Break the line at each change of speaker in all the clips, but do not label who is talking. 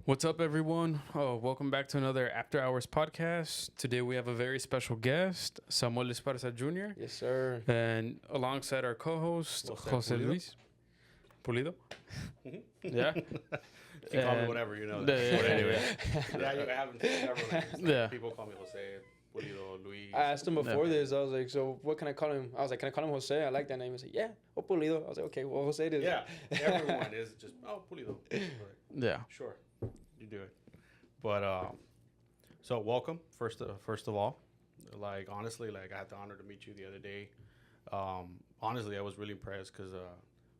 What's up, everyone? Welcome back to another After Hours podcast. Today we have a very special guest, Samuel Esparza Jr.,
Yes, sir.
and alongside our co-host,
Jose
Jose
Pulido.
Luis Pulido.
Mhm.
Yeah.
You can call me
And-
whatever, you know
Yeah,
that.
yeah,
But
yeah,
anyway,
yeah.
yeah, you haven't several names. Like,
Yeah.
People call me Jose, Pulido, Luis.
I asked him before
Yeah.
this. I was like, "So what can I call him?" I was like, "Can I call him Jose? I like that name." He said, "Yeah, oh Pulido." I was like, "Okay, well, Jose it is."
Yeah, everyone is just, Pulido. Right.
Yeah.
Sure, you do it. But, so welcome, first of all. Like, honestly, like, I had the honor to meet you the other day. Honestly, I was really impressed because,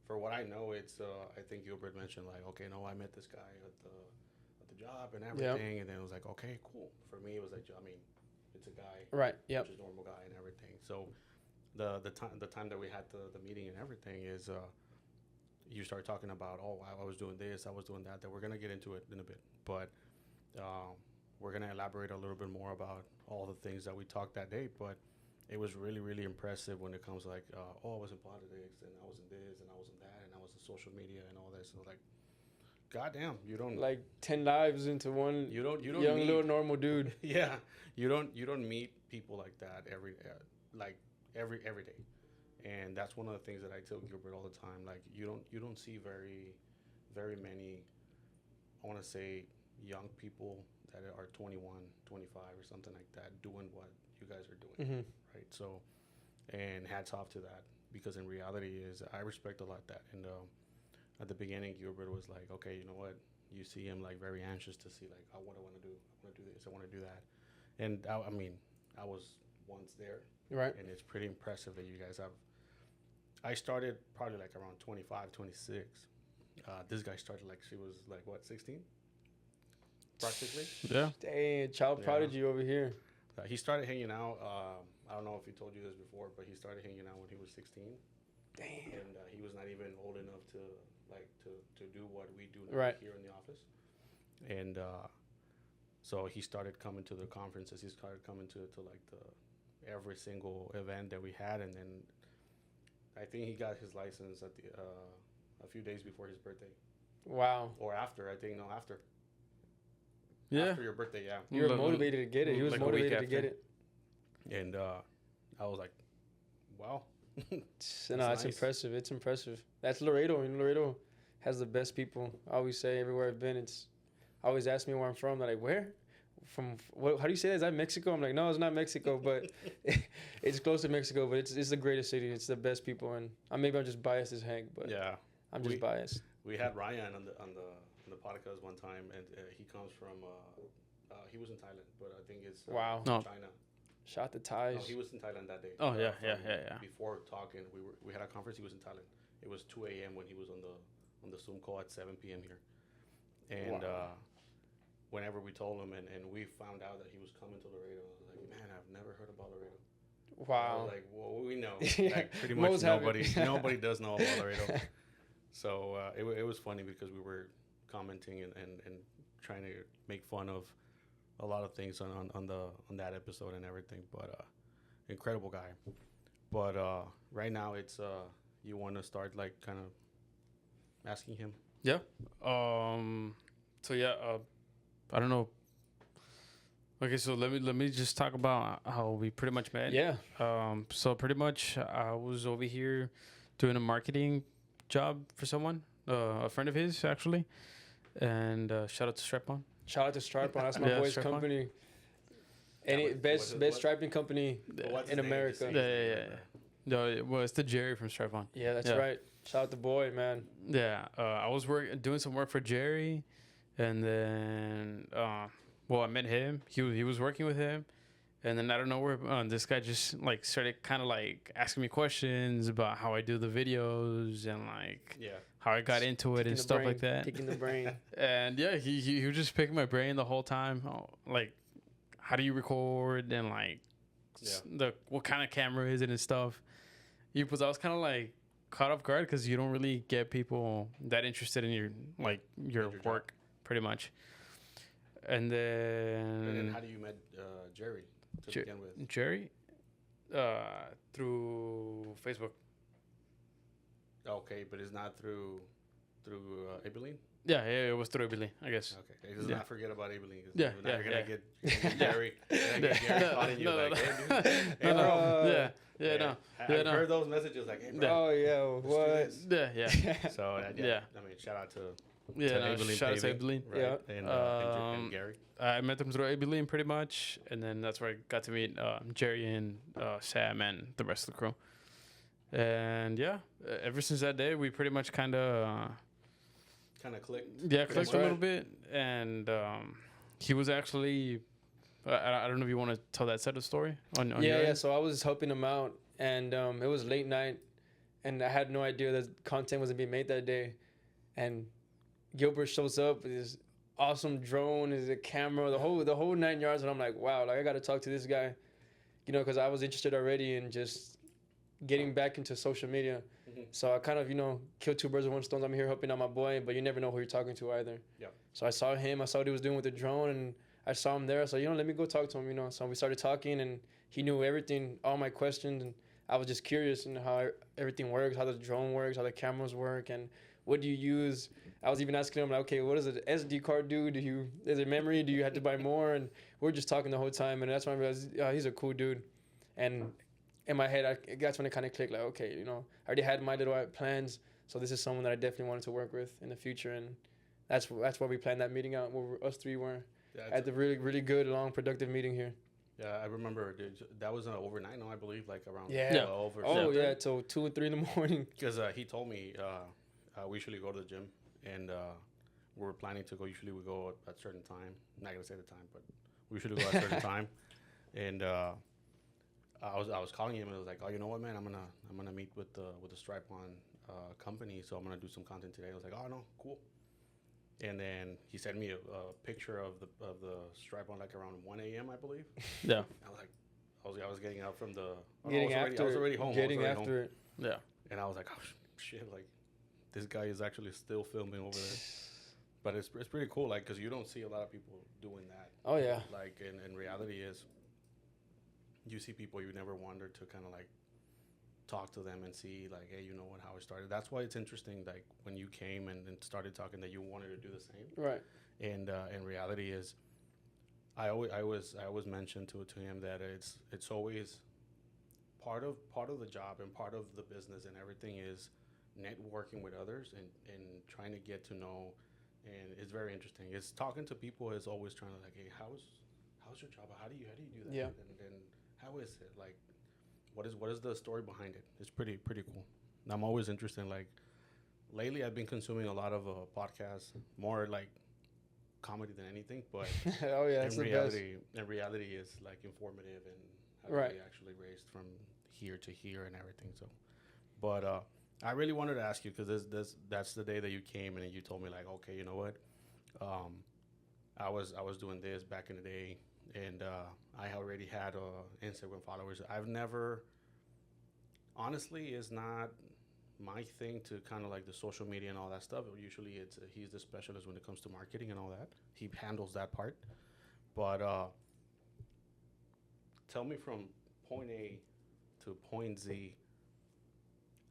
for what I know, it's, I think Gilbert mentioned, like, okay, no, I met this guy at the job and everything. And then it was like, okay, cool. For me, it was like, I mean, it's a guy.
Right. Yep.
Just normal guy and everything. So the time that we had the meeting and everything is you start talking about, oh, I was doing this, I was doing that we're gonna get into it in a bit, but we're gonna elaborate a little bit more about all the things that we talked that day. But it was really impressive when it comes like oh, I was in politics and I was in this and I was in that and I was in social media and all this, and like, goddamn, you don't
Like 10 lives into one
you don't
young
meet,
little normal dude.
yeah, you don't meet people like that every day. And that's one of the things that I tell Gilbert all the time. Like, you don't see very many, I want to say, young people that are 21, 25 or something like that doing what you guys are doing,
Mm-hmm.
right? So, and hats off to that, because in reality is I respect a lot that. And at the beginning, Gilbert was like, okay, you know what? You see him like very anxious to see like, what I want to do. I want to do this. I want to do that. And I mean, I was once there,
Right.
and it's pretty impressive that you guys have. I started probably like around 25, 26. This guy started like she was like, what, 16? Practically.
Yeah.
Dang, child
Yeah.
prodigy over here.
He started hanging out. I don't know if he told you this before, but he started hanging out when he was 16.
Damn.
And he was not even old enough to do what we do now
Right.
here in the office. And so he started coming to the conferences. He started coming to like every single event that we had. And then I think he got his license at the a few days before his birthday,
Wow.
or after. I think after.
Yeah.
After your birthday, yeah.
You were
Like-
motivated to get it. He was
like a week
motivated to get
after.
it.
And I was like, wow.
No,
That's
it's
nice.
impressive. It's impressive. That's Laredo, and Laredo has the best people. I always say everywhere I've been, it's always ask me where I'm from. They're like, where? From what? How do you say that? Is that Mexico? I'm like, no, it's not Mexico, but it's close to Mexico. But it's the greatest city. It's the best people, and maybe I'm just biased as heck, but
Yeah.
I'm just biased.
We had Ryan on the podcast one time, and he comes from he was in Thailand, but I think it's
Wow.
No.
China.
Shot the
No,
ties.
he was in Thailand that day.
Oh, yeah,
from-
yeah.
Before talking, we had a conference. He was in Thailand. It was 2 a.m. when he was on the Zoom call at 7 p.m. here, and
Wow.
whenever we told him and we found out that he was coming to Laredo, I was like, man, I've never heard about Laredo. I
Wow.
was like, well, we know.
Yeah,
Like, pretty much
most haven't.
nobody does know about Laredo. So it was funny because we were commenting and trying to make fun of a lot of things on that episode and everything. But incredible guy. But right now it's you want to start like kind of asking him.
Yeah. So yeah. I don't know. Okay, so let me just talk about how we pretty much met.
Yeah.
So pretty much, I was over here doing a marketing job for someone, a friend of his actually, and shout out to Strap-On.
Shout out to Stripe on. That's my
Yeah,
boy's
Strap-On.
company.
Yeah,
Any
but
best
what-
striping company.
But what's
In
his name?
America.
Just say
Yeah,
his
yeah,
name.
yeah. No, well, it's the Jerry from Strap-On.
Yeah, that's
Yeah.
right. Shout out the boy, man.
Yeah, I was doing some work for Jerry, and then I met him. He was working with him, and then I don't know where this guy just like started kind of like asking me questions about how I do the videos and like
Yeah.
how I got into it
Picking
and
the
stuff
brain,
like that.
Picking the brain.
And yeah, he was just picking my brain the whole time. Like, how do you record and like
Yeah.
what kind of camera is it and stuff. Because I was kind of like caught off guard because you don't really get people that interested in your
Your job.
work pretty much. And
And then
then
how do you met Jerry to
Jer-
begin with?
Jerry through Facebook.
Okay, but it's not through Abilene?
Yeah, yeah, it was through Billy, I guess.
Okay, let's
Yeah.
not forget about Abilene. 'Cause
Yeah,
now
yeah,
you're gonna
yeah.
get, you're gonna get Gary. You're gonna get
Yeah.
Gary calling you
No, no,
like,
no.
hey, dude. Hey,
No, no.
bro.
Yeah, yeah, no.
I've
Yeah, no.
heard those messages like, hey, bro.
Oh yeah,
let's do
what?
this.
Yeah, yeah.
So yeah,
Yeah.
I mean, shout out to
Yeah, no,
Abilene
shout out to
Paving,
Abilene.
right?
Yeah.
And Gary.
I met them through Abilene pretty much, and then that's where I got to meet Jerry and Sam and the rest of the crew. And yeah, ever since that day, we pretty much kind of
Kind of clicked.
yeah
pretty
clicked
much.
a little bit. And he was actually I don't know if you want to tell that side of the story on
Yeah,
your
yeah.
end?
So I was helping him out, and it was late night, and I had no idea that content was gonna be made that day. And Gilbert shows up with his awesome drone, his camera, the whole 9 yards, and I'm like, wow, like I got to talk to this guy, because I was interested already in just getting back into social media.
Mhm.
So I kind of killed two birds with one stone. I'm here helping out my boy, but you never know who you're talking to either.
Yeah.
So I saw him. I saw what he was doing with the drone, and I saw him there. So let me go talk to him. So we started talking, and he knew everything, all my questions, and I was just curious in how everything works, how the drone works, how the cameras work, and what do you use. I was even asking him like, okay, what does an SD card do? Is it memory? Do you have to buy more? And we're just talking the whole time, and that's when I realized he's a cool dude. And in my head, that's when it kind of clicked. Like, okay, I already had my little plans, so this is someone that I definitely wanted to work with in the future, and that's why we planned that meeting out. Where us three were
Yeah,
at the really really good, long, productive meeting here.
yeah, I remember dude, that was overnight, no, I believe, like around
Yeah.
12 or
Oh
something.
yeah, till 2 or 3 in the morning.
Because he told me we usually go to the gym, and we were planning to go. Usually we go at a certain time. I'm not gonna say the time, but we usually go at a certain time. And I was calling him, and I was like, oh, you know what, man, I'm gonna meet with the Stripe on company, so I'm gonna do some content today. I was like, oh no, cool. And then he sent me a picture of the Stripe on like around 1 a.m. I believe.
Yeah,
I was like, I was getting out from the.
Getting
I was already home.
Getting after it.
yeah.
And I was like, oh shit, like this guy is actually still filming over there. But it's pretty cool, like, because you don't see a lot of people doing that.
Oh yeah.
Like, in reality is, you see people you never wondered to kind of like talk to them and see like, hey, how it started. That's why it's interesting, like when you came and started talking that you wanted to do the same.
Right.
And in reality is, I always mention to him that it's always part of the job and part of the business and everything is networking with others and trying to get to know. And it's very interesting. It's talking to people is always trying to like, hey, how's your job? How do you do that?
Yeah.
And how is it like? What is the story behind it? It's pretty cool. And I'm always interested in, like, lately I've been consuming a lot of podcasts, more like comedy than anything, but
Oh yeah, it's the best.
in reality is like informative and how
Right.
they actually raised from here to here and everything. So, but I really wanted to ask you because that's the day that you came and you told me like, okay, you know what, I was doing this back in the day, and I already had Instagram followers. I've never, honestly, is not my thing to kind of like the social media and all that stuff. Usually he's the specialist when it comes to marketing and all that. He handles that part. But tell me from point A to point Z,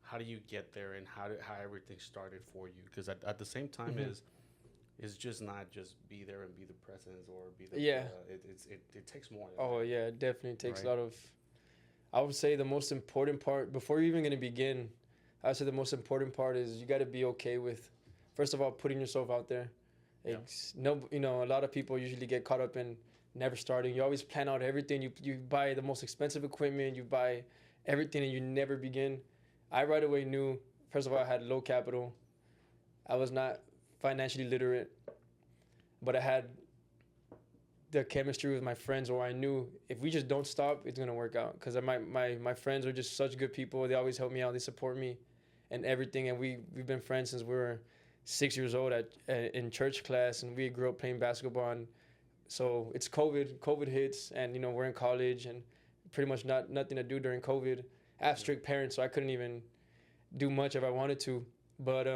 how do you get there and how everything started for you? Because at the same time it's just not just be there and be the presence or be the
Yeah.
It takes more than
Oh
that.
yeah, it definitely takes
Right.
a lot of. I would say the most important part before you're even gonna begin, I would say the most important part is you got to be okay with, first of all, putting yourself out there.
Yeah.
A lot of people usually get caught up in never starting. You always plan out everything. You buy the most expensive equipment. You buy everything, and you never begin. I right away knew. First of all, I had low capital. I was not financially literate, but I had the chemistry with my friends where I knew if we just don't stop, it's gonna work out. Because my friends are just such good people. They always help me out. They support me, and everything. And we've been friends since we were 6 years old in church class, and we grew up playing basketball. And so it's COVID hits, and we're in college, and pretty much nothing to do during COVID. I have strict parents, so I couldn't even do much if I wanted to. But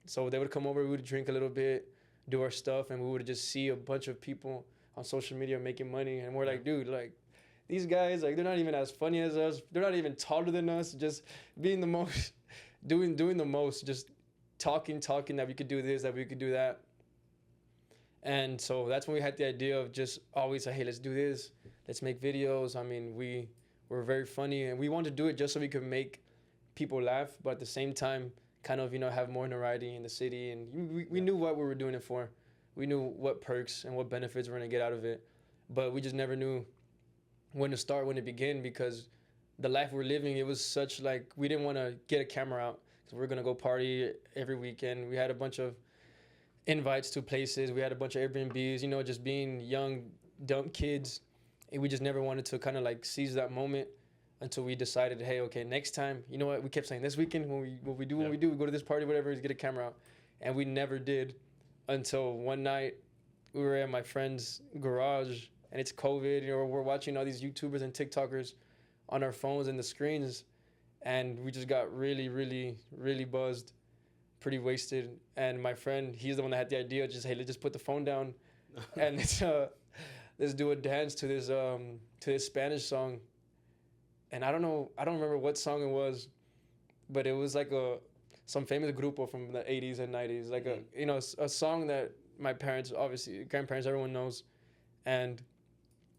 so they would come over, we would drink a little bit, do our stuff, and we would just see a bunch of people on social media making money, and we're like, dude, like these guys, like they're not even as funny as us, they're not even taller than us, just being the most, doing the most, just talking that we could do this, that we could do that. And so that's when we had the idea of just always like, hey, let's do this. Let's make videos. I mean, we were very funny and we wanted to do it just so we could make people laugh, but at the same time, kind of, have more notoriety in the city. And we knew what we were doing it for. We knew what perks and what benefits we're going to get out of it. But we just never knew when to start, when to begin, because the life we're living, it was such like, we didn't want to get a camera out because we were going to go party every weekend. We had a bunch of invites to places. We had a bunch of Airbnbs, just being young, dumb kids. And we just never wanted to kind of like seize that moment until we decided, hey, okay, next time, you know what? We kept saying this weekend when we go to this party, whatever, is get a camera out. And we never did until one night we were at my friend's garage and it's COVID, we're watching all these YouTubers and TikTokers on our phones and the screens. And we just got really, really, really buzzed, pretty wasted. And my friend, he's the one that had the idea, just, hey, let's just put the phone down and let's do a dance to this Spanish song. And I don't remember what song it was, but it was like some famous grupo from the 80s and 90s, like a song that my parents, obviously grandparents, everyone knows. And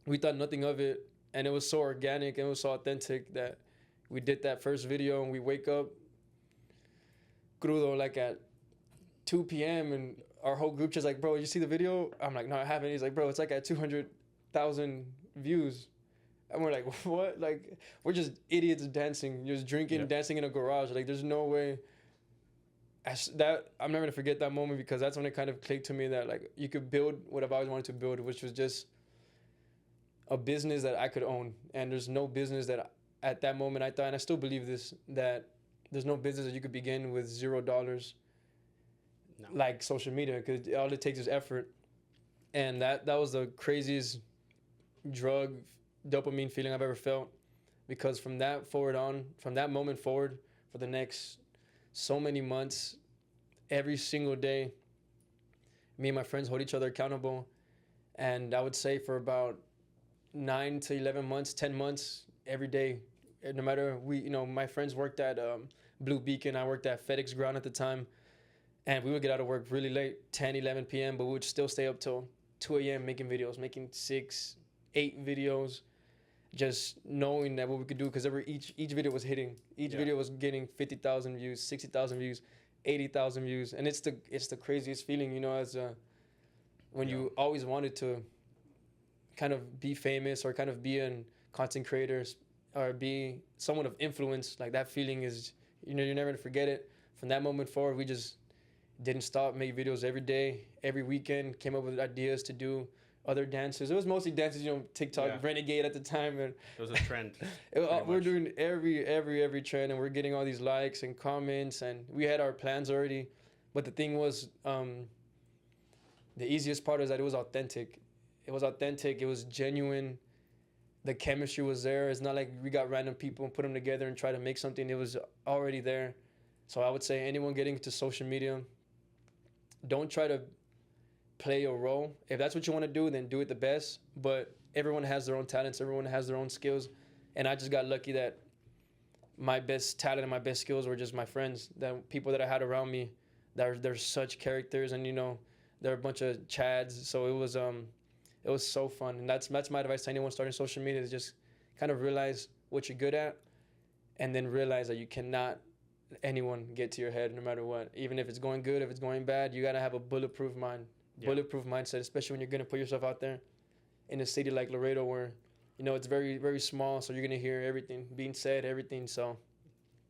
we thought nothing of it, and it was so organic and it was so authentic that we did that first video. And we wake up crudo like at 2 p.m. and our whole group just like, bro, you see the video? I'm like, no, I haven't. He's like, bro, it's like at 200,000 views. And we're like, what? Like, we're just idiots dancing, just drinking, dancing in a garage. Like, there's no way. I'm never gonna forget that moment, because that's when it kind of clicked to me that like you could build what I've always wanted to build, which was just a business that I could own. And there's no business that at that moment I thought, and I still believe this, that there's no business that you could begin with $0, like social media, because all it takes is effort. And that was the craziest drug dopamine feeling I've ever felt, because from that moment forward, for the next so many months, every single day, me and my friends hold each other accountable. And I would say for about 9 to 11 months, 10 months, every day, no matter, my friends worked at Blue Beacon, I worked at FedEx Ground at the time, and we would get out of work really late, 10, 11 p.m., but we would still stay up till 2 a.m. making videos, making 6, 8 videos, just knowing that what we could do, because each video was hitting. Each video was getting 50,000 views, 60,000 views, 80,000 views. And it's the craziest feeling, as when you always wanted to kind of be famous or kind of be a content creator or be someone of influence. Like, that feeling is, you're never gonna forget it. From that moment forward, we just didn't stop, made videos every day, every weekend, came up with ideas to do other dances. It was mostly dances, TikTok, Renegade at the time. And
it was a trend.
We're doing every trend, and we're getting all these likes and comments, and we had our plans already. But the thing was, the easiest part is that it was authentic. It was genuine. The chemistry was there. It's not like we got random people and put them together and try to make something. It was already there. So I would say anyone getting into social media, don't try to play a role. If that's what you want to do, then do it the best. But everyone has their own talents. Everyone has their own skills. And I just got lucky that my best talent and my best skills were just my friends, that people that I had around me. They're such characters, and they're a bunch of chads. So it was so fun. And that's my advice to anyone starting social media, is just kind of realize what you're good at, and then realize that you cannot let anyone get to your head no matter what. Even if it's going good, if it's going bad, you gotta have a bulletproof bulletproof mindset, especially when you're gonna put yourself out there in a city like Laredo, where it's very, very small, so you're gonna hear everything being said, everything. So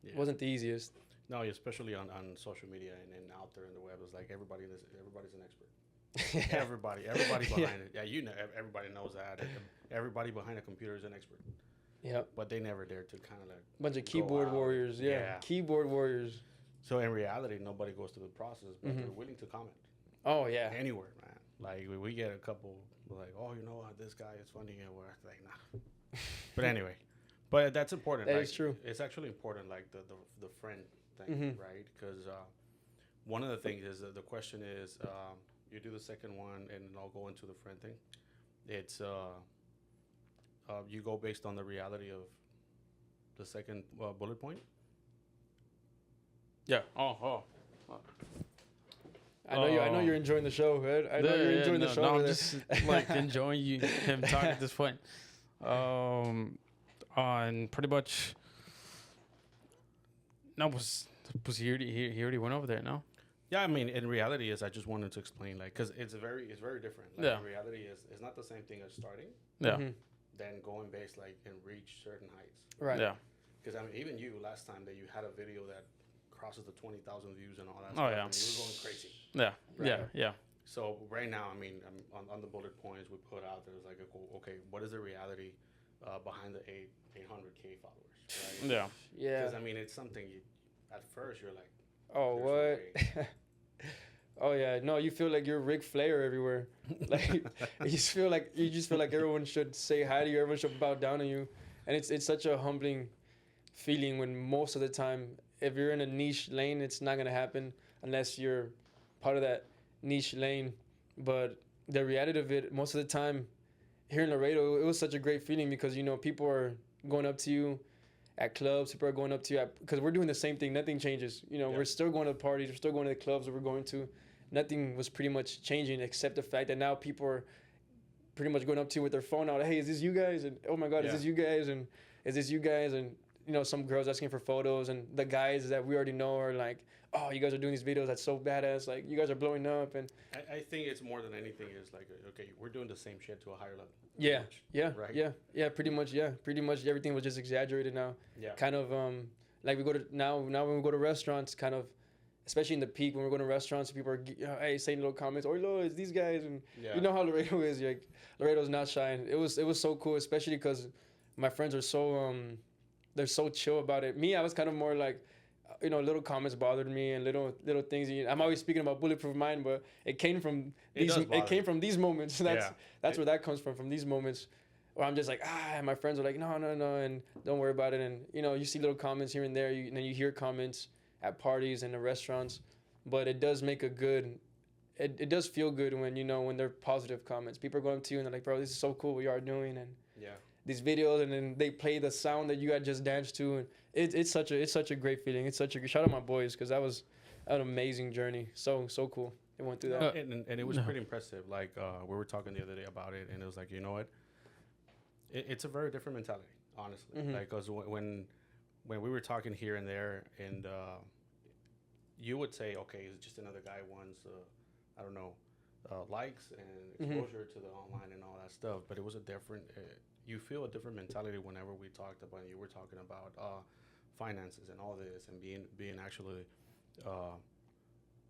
it wasn't the easiest.
No, especially on social media and out there in the web, it's like everybody's an expert. Everybody behind it. Yeah, everybody knows that. Everybody behind a computer is an expert.
Yep.
But they never dare to kind of like
bunch of keyboard warriors. Yeah. Keyboard warriors.
So in reality, nobody goes through the process, but they're willing to comment.
Oh yeah.
Anywhere, man. Like we get a couple like, oh, this guy is funny, and we're like, nah. But anyway, but that's important.
That is true.
It's actually important, like the friend thing, right? Because one of the things is the question is, you do the second one, and I'll go into the friend thing. It's you go based on the reality of the second bullet point.
Yeah. Oh.
I know you're enjoying the show, right? I know you're enjoying the show.
No,
over
I'm
there.
just like enjoying him talking at this point. On pretty much. No, was he already went over there? No.
Yeah, I mean, in reality, is I just wanted to explain, like, because it's very different. Like,
Yeah.
in reality, it's not the same thing as starting,
Yeah.
Mhm.
then going base, like, and reach certain heights.
Right.
Yeah.
Because I mean, even you last time that you had a video that crosses the 20,000 views and all that
Oh,
stuff,
yeah.
and you were going crazy.
Yeah.
Right.
Yeah. Yeah.
So right now, I mean, on the bullet points we put out, there was like, okay, what is the reality behind the 800K followers, right?
Yeah.
Yeah.
Because I mean, it's something you, at first you're like,
Oh,
there's
what?
no
Oh yeah, no, you feel like you're Ric Flair everywhere. Like you just feel like everyone should say hi to you, everyone should bow down to you, and it's such a humbling feeling when most of the time, if you're in a niche lane, it's not gonna happen unless you're part of that niche lane. But the reality of it, most of the time, here in Laredo, it was such a great feeling because people are going up to you at clubs, people are going up to you because we're doing the same thing. Nothing changes.
Yeah.
We're still going to parties, we're still going to the clubs that we're going to. Nothing was pretty much changing except the fact that now people are pretty much going up to you with their phone out. Hey, is this you guys? And oh my God,
Yeah.
is this you guys? And is this you guys? And some girls asking for photos, and the guys that we already know are like, oh, you guys are doing these videos. That's so badass. Like you guys are blowing up. And
I think it's more than anything is like, okay, we're doing the same shit to a higher level.
yeah,
Right.
yeah, pretty much everything was just exaggerated now.
Yeah.
Kind of like we go to now when we go to restaurants, kind of. Especially in the peak when we're going to restaurants, people are hey saying little comments. Oh, look, it's these guys, and
Yeah.
you know how Laredo is. Like Laredo's not shy. And it was so cool, especially because my friends are so they're so chill about it. Me, I was kind of more like, little comments bothered me and little things. I'm always speaking about Bulletproof Mind, but it came from these moments. That's where that comes from these moments. Where I'm just like and my friends are like no, and don't worry about it. And you see little comments here and there, and then you hear comments at parties and the restaurants, but it does make it does feel good when they're positive comments. People are going up to you and they're like, bro, this is so cool what you are doing, and
Yeah.
these videos, and then they play the sound that you had just danced to, and it's such a great feeling. It's such a shout out my boys, because that was an amazing journey. So cool. They went through that.
And it was pretty impressive. Like we were talking the other day about it, and it was like, you know what? It's a very different mentality, honestly.
Mhm.
Like, 'cause when we were talking here and there, and you would say, okay, it's just another guy wants, I don't know, likes and exposure to the online and all that stuff. But it was a different. You feel a different mentality whenever we talked about. You were talking about finances and all this, and being actually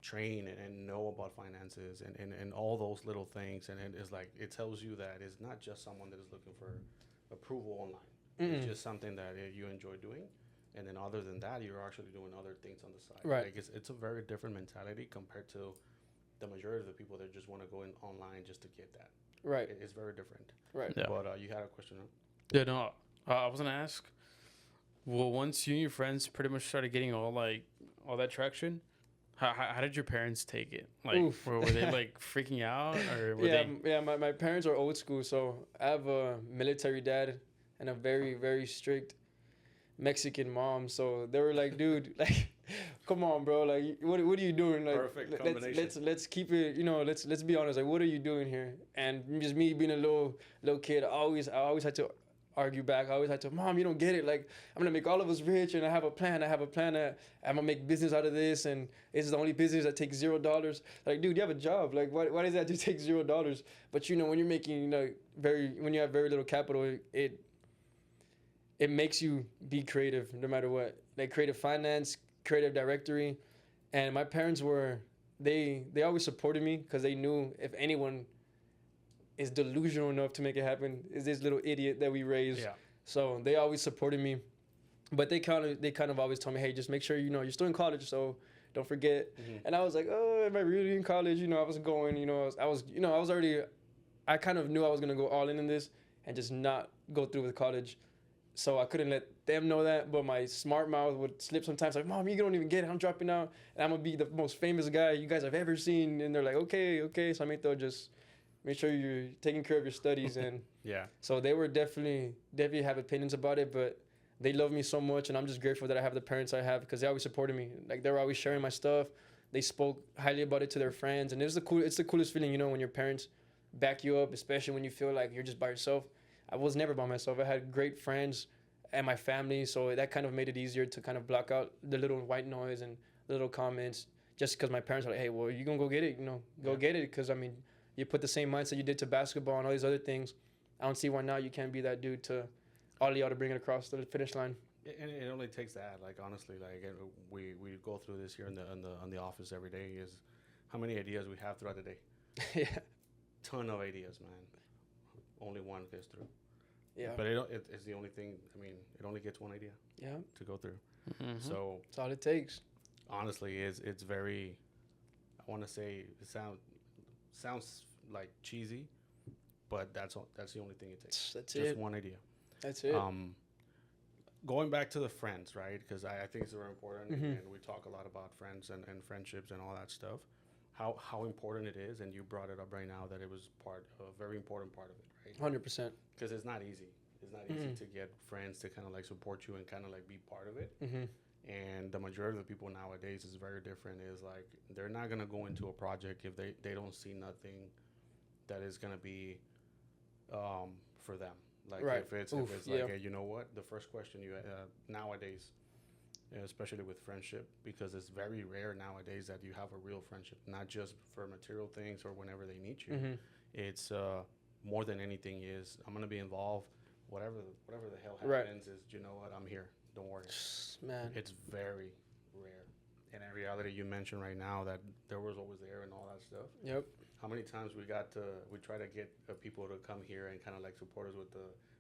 trained and know about finances and all those little things. And it's like it tells you that it's not just someone that is looking for approval online. It's just something that you enjoy doing. And then other than that, you're actually doing other things on the side.
Right.
Like it's a very different mentality compared to the majority of the people that just want to go in online just to get that.
Right.
It's very different.
Right.
Yeah.
But you had a question, huh?
Yeah. No. I was gonna ask. Well, once you and your friends pretty much started getting all that traction, how did your parents take it? Like,
Oof.
were they like freaking out, or were
Yeah. My parents are old school, so I have a military dad and a very, very strict Mexican mom. So they were like, dude, like, come on, bro. Like, what are you doing? Like,
Perfect combination.
let's keep it. Let's be honest. Like, what are you doing here? And just me being a little kid, I always had to argue back. I always had to, Mom, you don't get it. Like, I'm gonna make all of us rich, and I have a plan. I'm gonna make business out of this, and this is the only business that takes $0. Like, dude, you have a job. Like, why does that just take $0? But when you're making, when you have very little capital, it makes you be creative no matter what. Like creative finance, creative directory. And my parents they always supported me because they knew if anyone is delusional enough to make it happen, is this little idiot that we raised.
Yeah.
So they always supported me. But they kind of always told me, hey, just make sure you're still in college, so don't forget.
Mhm.
And I was like, oh, am I really in college? I was going, I kind of knew I was gonna go all in this and just not go through with college. So I couldn't let them know that, but my smart mouth would slip sometimes. Like, Mom, you don't even get it. I'm dropping out, and I'm gonna be the most famous guy you guys have ever seen. And they're like, okay. So I made them just make sure you're taking care of your studies. And
Yeah.
so they were definitely have opinions about it, but they love me so much, and I'm just grateful that I have the parents I have because they always supported me. Like they were always sharing my stuff. they spoke highly about it to their friends, and it's the coolest feeling, you know, when your parents back you up, especially when you feel like you're just by yourself. I was never by myself. I had great friends and my family, so that kind of made it easier to kind of block out the little white noise and little comments. Just because my parents were like, "Hey, well, you gonna go get it? You know, go get it." Because I mean, you put the same mindset you did to basketball and all these other things. I don't see why now you can't be that dude to all y'all to bring it across the finish line.
And it only takes that. Like honestly, like we go through this here in the office every day. Is how many ideas we have throughout the day.
Yeah,
Ton of ideas, man. Only one gets through.
yeah,
But it's the only thing. I mean, it only gets one idea
yeah.
to go through.
Mhm.
So
That's all it takes.
honestly, it's very. I want to say it sounds like cheesy, but that's the only thing it takes.
That's
Just
it.
one idea.
That's it.
Going back to the friends, right? Because I think it's very important,
Mhm.
and we talk a lot about friends and friendships and all that stuff. How important it is, and you brought it up right now that it was a very important part of it, right?
100%.
Because it's not easy. It's not easy to get friends to kind of like support you and kind of like be part of it.
Mm-hmm.
And the majority of the people nowadays is very different. Is like they're not gonna go into a project if they don't see nothing that is gonna be for them. Like
Right.
if it's
Oof,
like
yeah.
hey, you know what, the first question you nowadays, especially with friendship, because it's very rare nowadays that you have a real friendship, not just for material things or whenever they meet you.
Mm-hmm.
It's more than anything is I'm gonna be involved. Whatever the hell
Right.
happens is, you know what, I'm here. Don't worry.
Man.
It's very rare. And in reality, you mentioned right now that there was always there and all that stuff.
Yep.
How many times we try to get people to come here and kind of like support us with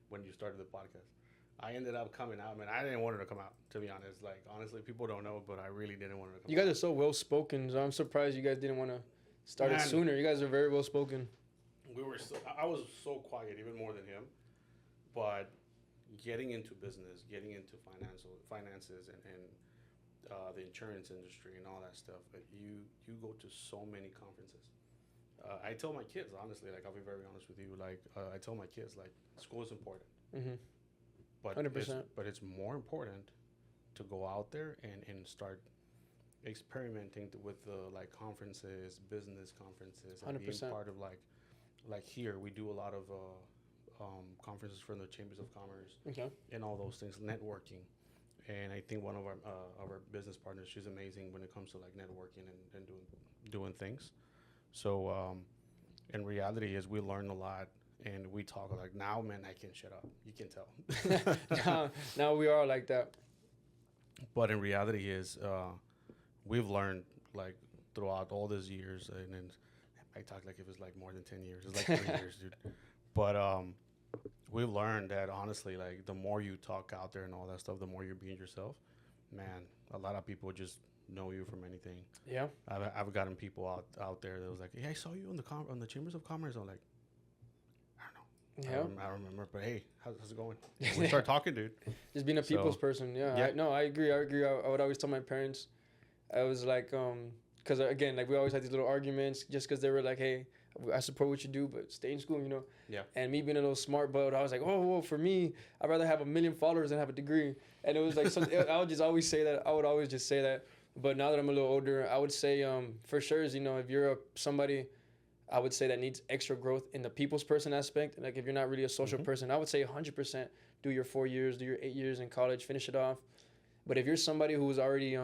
when you started the podcast. I ended up coming out, man. I didn't want her to come out, to be honest. Like, honestly, people don't know, but I really didn't want her to come
You guys
out.
are so well spoken, so I'm surprised you guys didn't want to start it
Man.
sooner. You guys are very well spoken.
I was so quiet, even more than him. But getting into business, getting into finances and the insurance industry and all that stuff, you go to so many conferences. I tell my kids, honestly, like I'll be very honest with you, like I tell my kids, like school is important,
Mm-hmm.
but
100%.
it's more important to go out there and start experimenting with the like conferences, business conferences, and being
100%.
part of like here we do a lot of conferences from the chambers of commerce
Okay.
and all those things, networking. And I think one of our business partners, she's amazing when it comes to like networking and doing things. So in reality is we learn a lot and we talk like now, man, I can't shut up. You can tell.
now we are like that.
But in reality is we've learned like throughout all these years, and then I talk like if it's like more than 10 years. It's like 3 years, dude. But we've learned that honestly, like the more you talk out there and all that stuff, the more you're being yourself. Man, a lot of people just know you from anything.
Yeah.
I've gotten people out there that was like, "Hey, I saw you on the Chambers of Commerce." I'm like, I don't know.
Yeah.
I don't remember, but hey, how's it going? And we start talking, dude.
Just being a people's
So,
person. Yeah.
yeah.
No, I agree. I would always tell my parents, I was like, because again, like we always had these little arguments just because they were like, hey, I support what you do, but stay in school, you know?
Yeah.
And me being a little smart butt, I was like, oh, well, for me, I'd rather have 1 million followers than have a degree. And it was like, I would just always say that. I would always just say that. But now that I'm a little older, I would say for sure is, you know, if you're somebody, I would say that needs extra growth in the people's person aspect. Like if you're not really a social person, I would say 100% do your 4 years, do your 8 years in college, finish it off. But if you're somebody who's already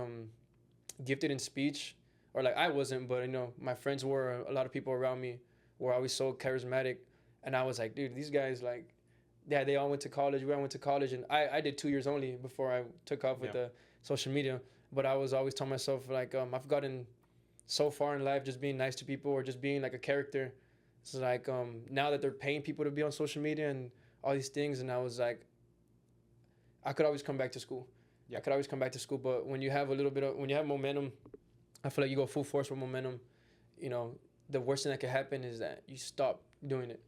gifted in speech, or like I wasn't, but you know, my friends were, a lot of people around me were always so charismatic. And I was like, dude, these guys like, yeah, they all went to college. We all went to college. And I did 2 years only before I took off with the social media. But I was always telling myself like, I've gotten so far in life just being nice to people or just being like a character. It's like now that they're paying people to be on social media and all these things, and I was like, I could always come back to school.
Yeah.
I could always come back to school. But when you have a little bit of, when you have momentum, I feel like you go full force with momentum. You know, the worst thing that could happen is that you stop doing it.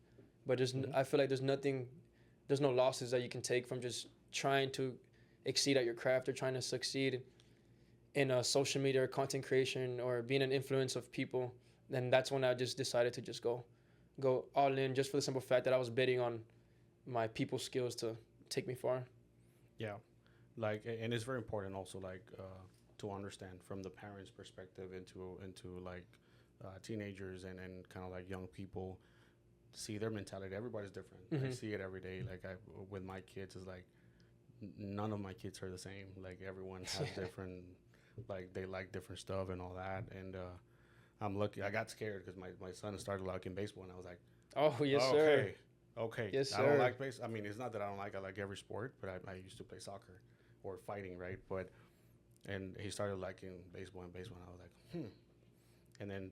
But there's, I feel like there's no losses that you can take from just trying to exceed at your craft or trying to succeed in social media or content creation or being an influence of people. Then that's when I just decided to just go all in, just for the simple fact that I was betting on my people skills to take me far.
Yeah, like, and it's very important also. Like, to understand from the parents' perspective into like teenagers and kind of like young people. See their mentality. Everybody's different. I see it every day. Like with my kids, is like none of my kids are the same. Like everyone has different, like they like different stuff and all that. And I'm lucky. I got scared because my son started liking baseball, and I was like,
Oh yes,
"Oh,
sir.
okay.
Yes,
I don't
sir.
like base. I mean, it's not that I don't like. I like every sport, but I used to play soccer or fighting, right? But and he started liking baseball, and I was like, And then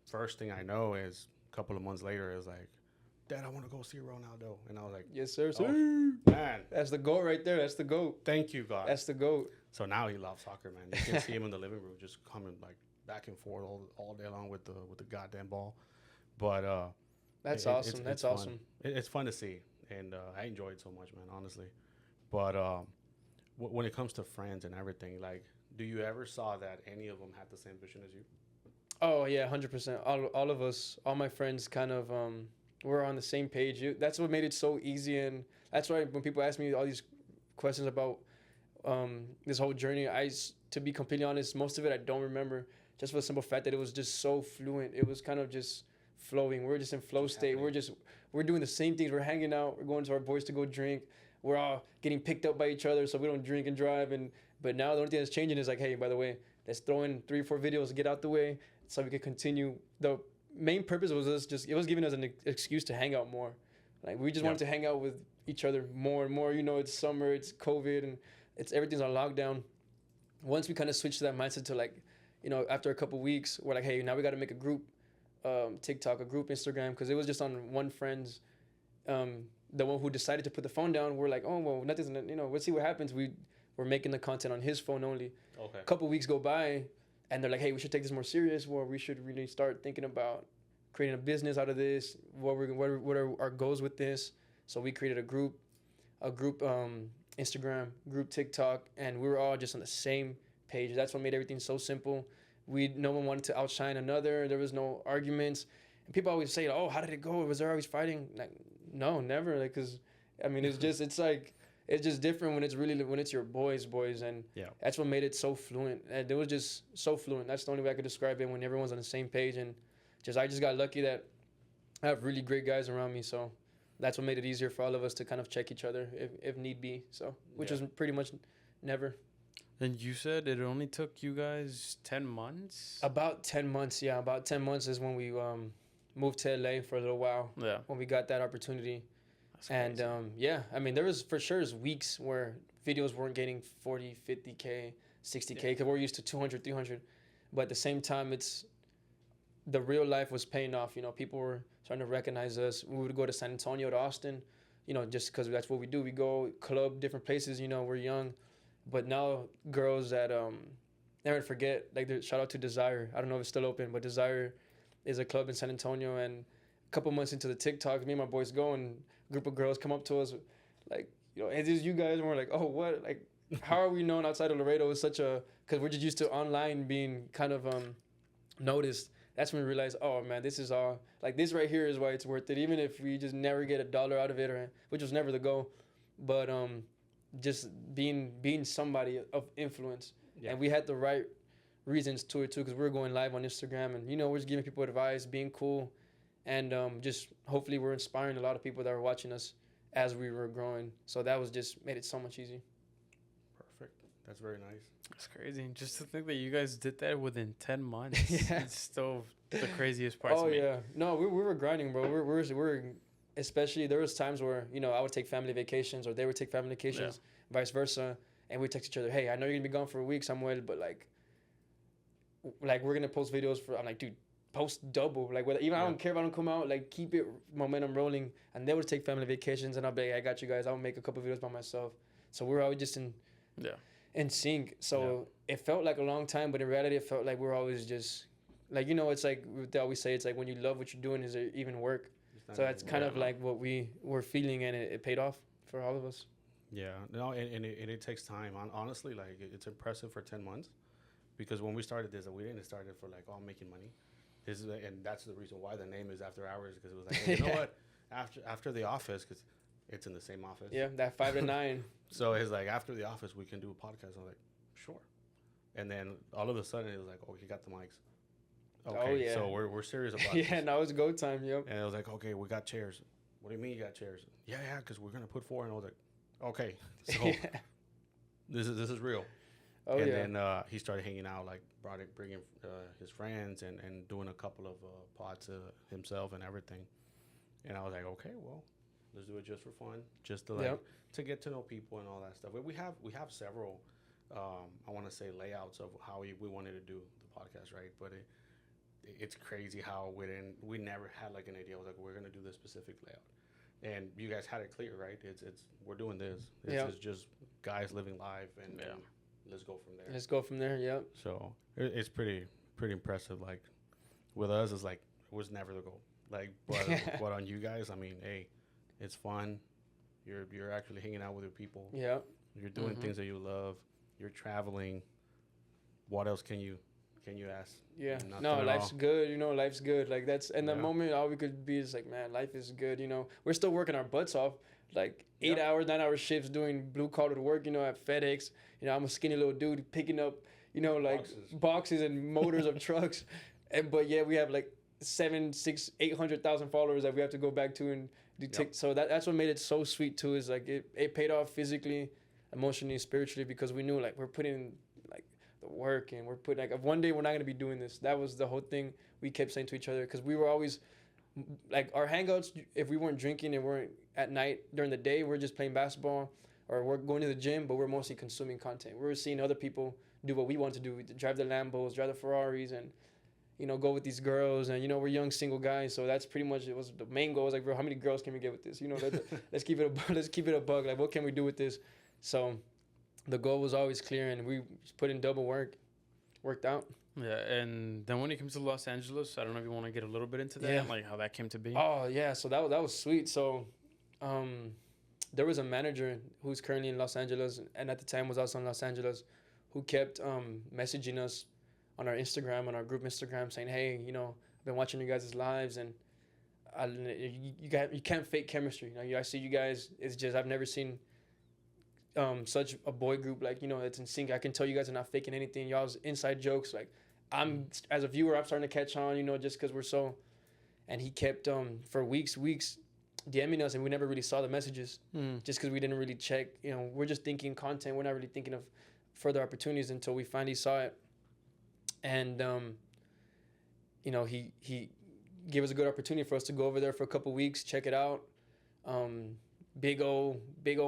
first thing I know is a couple of months later, it was like, Dad, I want to go see Ronaldo. And I was like,
Yes, sir.
oh, man,
That's the goat right there. That's the goat.
thank you, God.
That's the goat.
So now he loves soccer, man. You can see him in the living room just coming like back and forth all day long with the goddamn ball. But
That's awesome. That's
fun.
awesome.
It's fun to see, and I enjoy it so much, man. Honestly, but when it comes to friends and everything, like, do you ever saw that any of them had the same vision as you?
Oh yeah, 100%. All of us, all my friends, kind of we're on the same page. That's what made it so easy, and that's why when people ask me all these questions about this whole journey, to be completely honest, most of it I don't remember, just for the simple fact that it was just so fluent. It was kind of just flowing. We're just in flow state.
Happening.
We're doing the same things. We're hanging out. We're going to our boys to go drink. We're all getting picked up by each other, so we don't drink and drive. But now the only thing that's changing is like, hey, by the way, let's throw in 3 or 4 videos, get out the way, so we can continue. The main purpose was it was giving us an excuse to hang out more. Like we just wanted to hang out with each other more and more. You know, it's summer, it's COVID, and everything's on lockdown. Once we kind of switched to that mindset to like, you know, after a couple weeks, we're like, hey, now we got to make a group TikTok, a group Instagram, because it was just on one friend's, the one who decided to put the phone down. We're like, oh well, nothing's, you know, let's see what happens. We're making the content on his phone only.
Okay.
A couple weeks go by, and they're like, hey, we should take this more serious. Well, we should really start thinking about creating a business out of this. What are our goals with this? So we created a group Instagram, group TikTok, and we were all just on the same page. That's what made everything so simple. No one wanted to outshine another. There was no arguments. And people always say, oh, how did it go? Was there always fighting? Like, no, never. Like, cause I mean, it's just different when it's your boys, and that's what made it so fluent. And it was just so fluent. That's the only way I could describe it, when everyone's on the same page. And I just got lucky that I have really great guys around me. So that's what made it easier for all of us to kind of check each other if need be. So, which was pretty much never.
And you said it only took you guys 10 months?
About 10 months, yeah. About 10 months is when we moved to LA for a little while.
Yeah.
When we got that opportunity.
That's crazy.
And yeah, I mean, there was for sure weeks where videos weren't getting 40, 50K, 60K, because we're used to 200, 300. But at the same time, the real life was paying off. You know, people were starting to recognize us. We would go to San Antonio, to Austin, you know, just because that's what we do. We go club, different places, you know, we're young. But now girls that never forget, like shout out to Desire. I don't know if it's still open, but Desire is a club in San Antonio. And a couple months into the TikTok, me and my boys go, and a group of girls come up to us like, you know, hey, this is you guys. And we're like, oh, what? Like, how are we known outside of Laredo? It's because we're just used to online being kind of noticed. That's when we realized, oh man, this is all, like, this right here is why it's worth it. Even if we just never get $1 out of it, which was never the goal. But just being somebody of influence. Yeah. And we had the right reasons to it too, because we were going live on Instagram, and you know, we're just giving people advice, being cool, and just hopefully we're inspiring a lot of people that were watching us as we were growing. So that was just made it so much easier.
Perfect. That's very nice.
That's crazy. Just to think that you guys did that within 10 months. It's still the craziest part.
Oh yeah, no, we were grinding, bro. We're especially, there was times where, you know, I would take family vacations, or they would take family vacations, vice versa, and we'd text each other, hey, I know you're gonna be gone for a week, Samuel, but like we're gonna post videos for, I'm like, dude, post double, like, whether, even I don't care if I don't come out, like, keep it momentum rolling. And they would take family vacations, and I'll be like, I got you guys, I'll make a couple videos by myself. So we're always just in sync. So it felt like a long time, but in reality, it felt like we're always just, like, you know, it's like they always say, it's like when you love what you're doing, is it even work? So that's kind of like what we were feeling, and it paid off for all of us.
Yeah, no, and it takes time. Honestly, like, it's impressive for 10 months, because when we started this, we didn't start it for like all making money. And that's the reason why the name is After Hours, because it was like, hey, you know what, after the office, because it's in the same office.
Yeah, that 5 to 9.
So it's like, after the office, we can do a podcast. I'm like, sure. And then all of a sudden it was like, oh, he got the mics.
Oh,
Okay,
yeah.
so we're serious about
Yeah,
this.
now it's go time. Yep.
And it was like, okay, we got chairs. What do you mean you got chairs? Yeah, because we're gonna put 4. And I was like, okay, so
Yeah.
this is real.
Oh
And
yeah.
then he started hanging out, like bringing his friends and doing a couple of pods himself and everything. And I was like, okay, well, let's do it just for fun, just to like
Yep.
to get to know people and all that stuff. But we have several, I want to say, layouts of how we wanted to do the podcast, right? But it's crazy how we never had like an idea. I was like, we're gonna do this specific layout, and you guys had it clear, right? It's we're doing this. It's just guys living life, and let's go from there.
Let's go from there. Yep.
So it's pretty impressive. Like with us, it's like it was never the goal. Like, but on you guys, I mean, hey, it's fun. You're actually hanging out with your people.
Yeah.
You're doing things that you love. You're traveling. What else can you ask?
Yeah.
Nothing
No,
at
life's
all.
good. You know, life's good. Like that's in the
Yeah.
moment, all we could be is like, man, life is good. You know, we're still working our butts off. Like 8
Yep.
hours, 9 hour shifts doing blue collar work. You know, at FedEx. You know, I'm a skinny little dude picking up, you know, like boxes and motors of trucks. And but yeah, we have like 800,000 followers that we have to go back to and do.
Yep.
So that's what made it so sweet too. Is like it paid off physically, emotionally, spiritually, because we knew like we're putting like the work and we're putting like one day we're not gonna be doing this. That was the whole thing we kept saying to each other, because we were always like our hangouts. If we weren't drinking and weren't at night during the day, we're just playing basketball or we're going to the gym, but we're mostly consuming content. We're seeing other people do what we want to do, drive the Lambos, drive the Ferraris, and you know, go with these girls. And you know, we're young single guys, so that's pretty much it. Was the main goal was like, bro, how many girls can we get with this? You know, let's keep it let's keep it a bug. Like, what can we do with this? So the goal was always clear, and we just put in double work. Worked out.
Yeah, and then when it comes to Los Angeles, I don't know if you want to get a little bit into that,
Yeah.
like how that came to be.
Oh yeah, so that was sweet. So, there was a manager who's currently in Los Angeles, and at the time was also in Los Angeles, who kept messaging us on our Instagram, on our group Instagram, saying, "Hey, you know, I've been watching you guys' lives, and you can't fake chemistry. You know, I see you guys. It's just I've never seen such a boy group, like, you know, it's in sync. I can tell you guys are not faking anything. Y'all's inside jokes, like I'm as a viewer, I'm starting to catch on, you know, just because we're so." And he kept for weeks DMing us, and we never really saw the messages, just because we didn't really check. You know, we're just thinking content. We're not really thinking of further opportunities until we finally saw it. And you know, he gave us a good opportunity for us to go over there for a couple weeks, check it out. Big old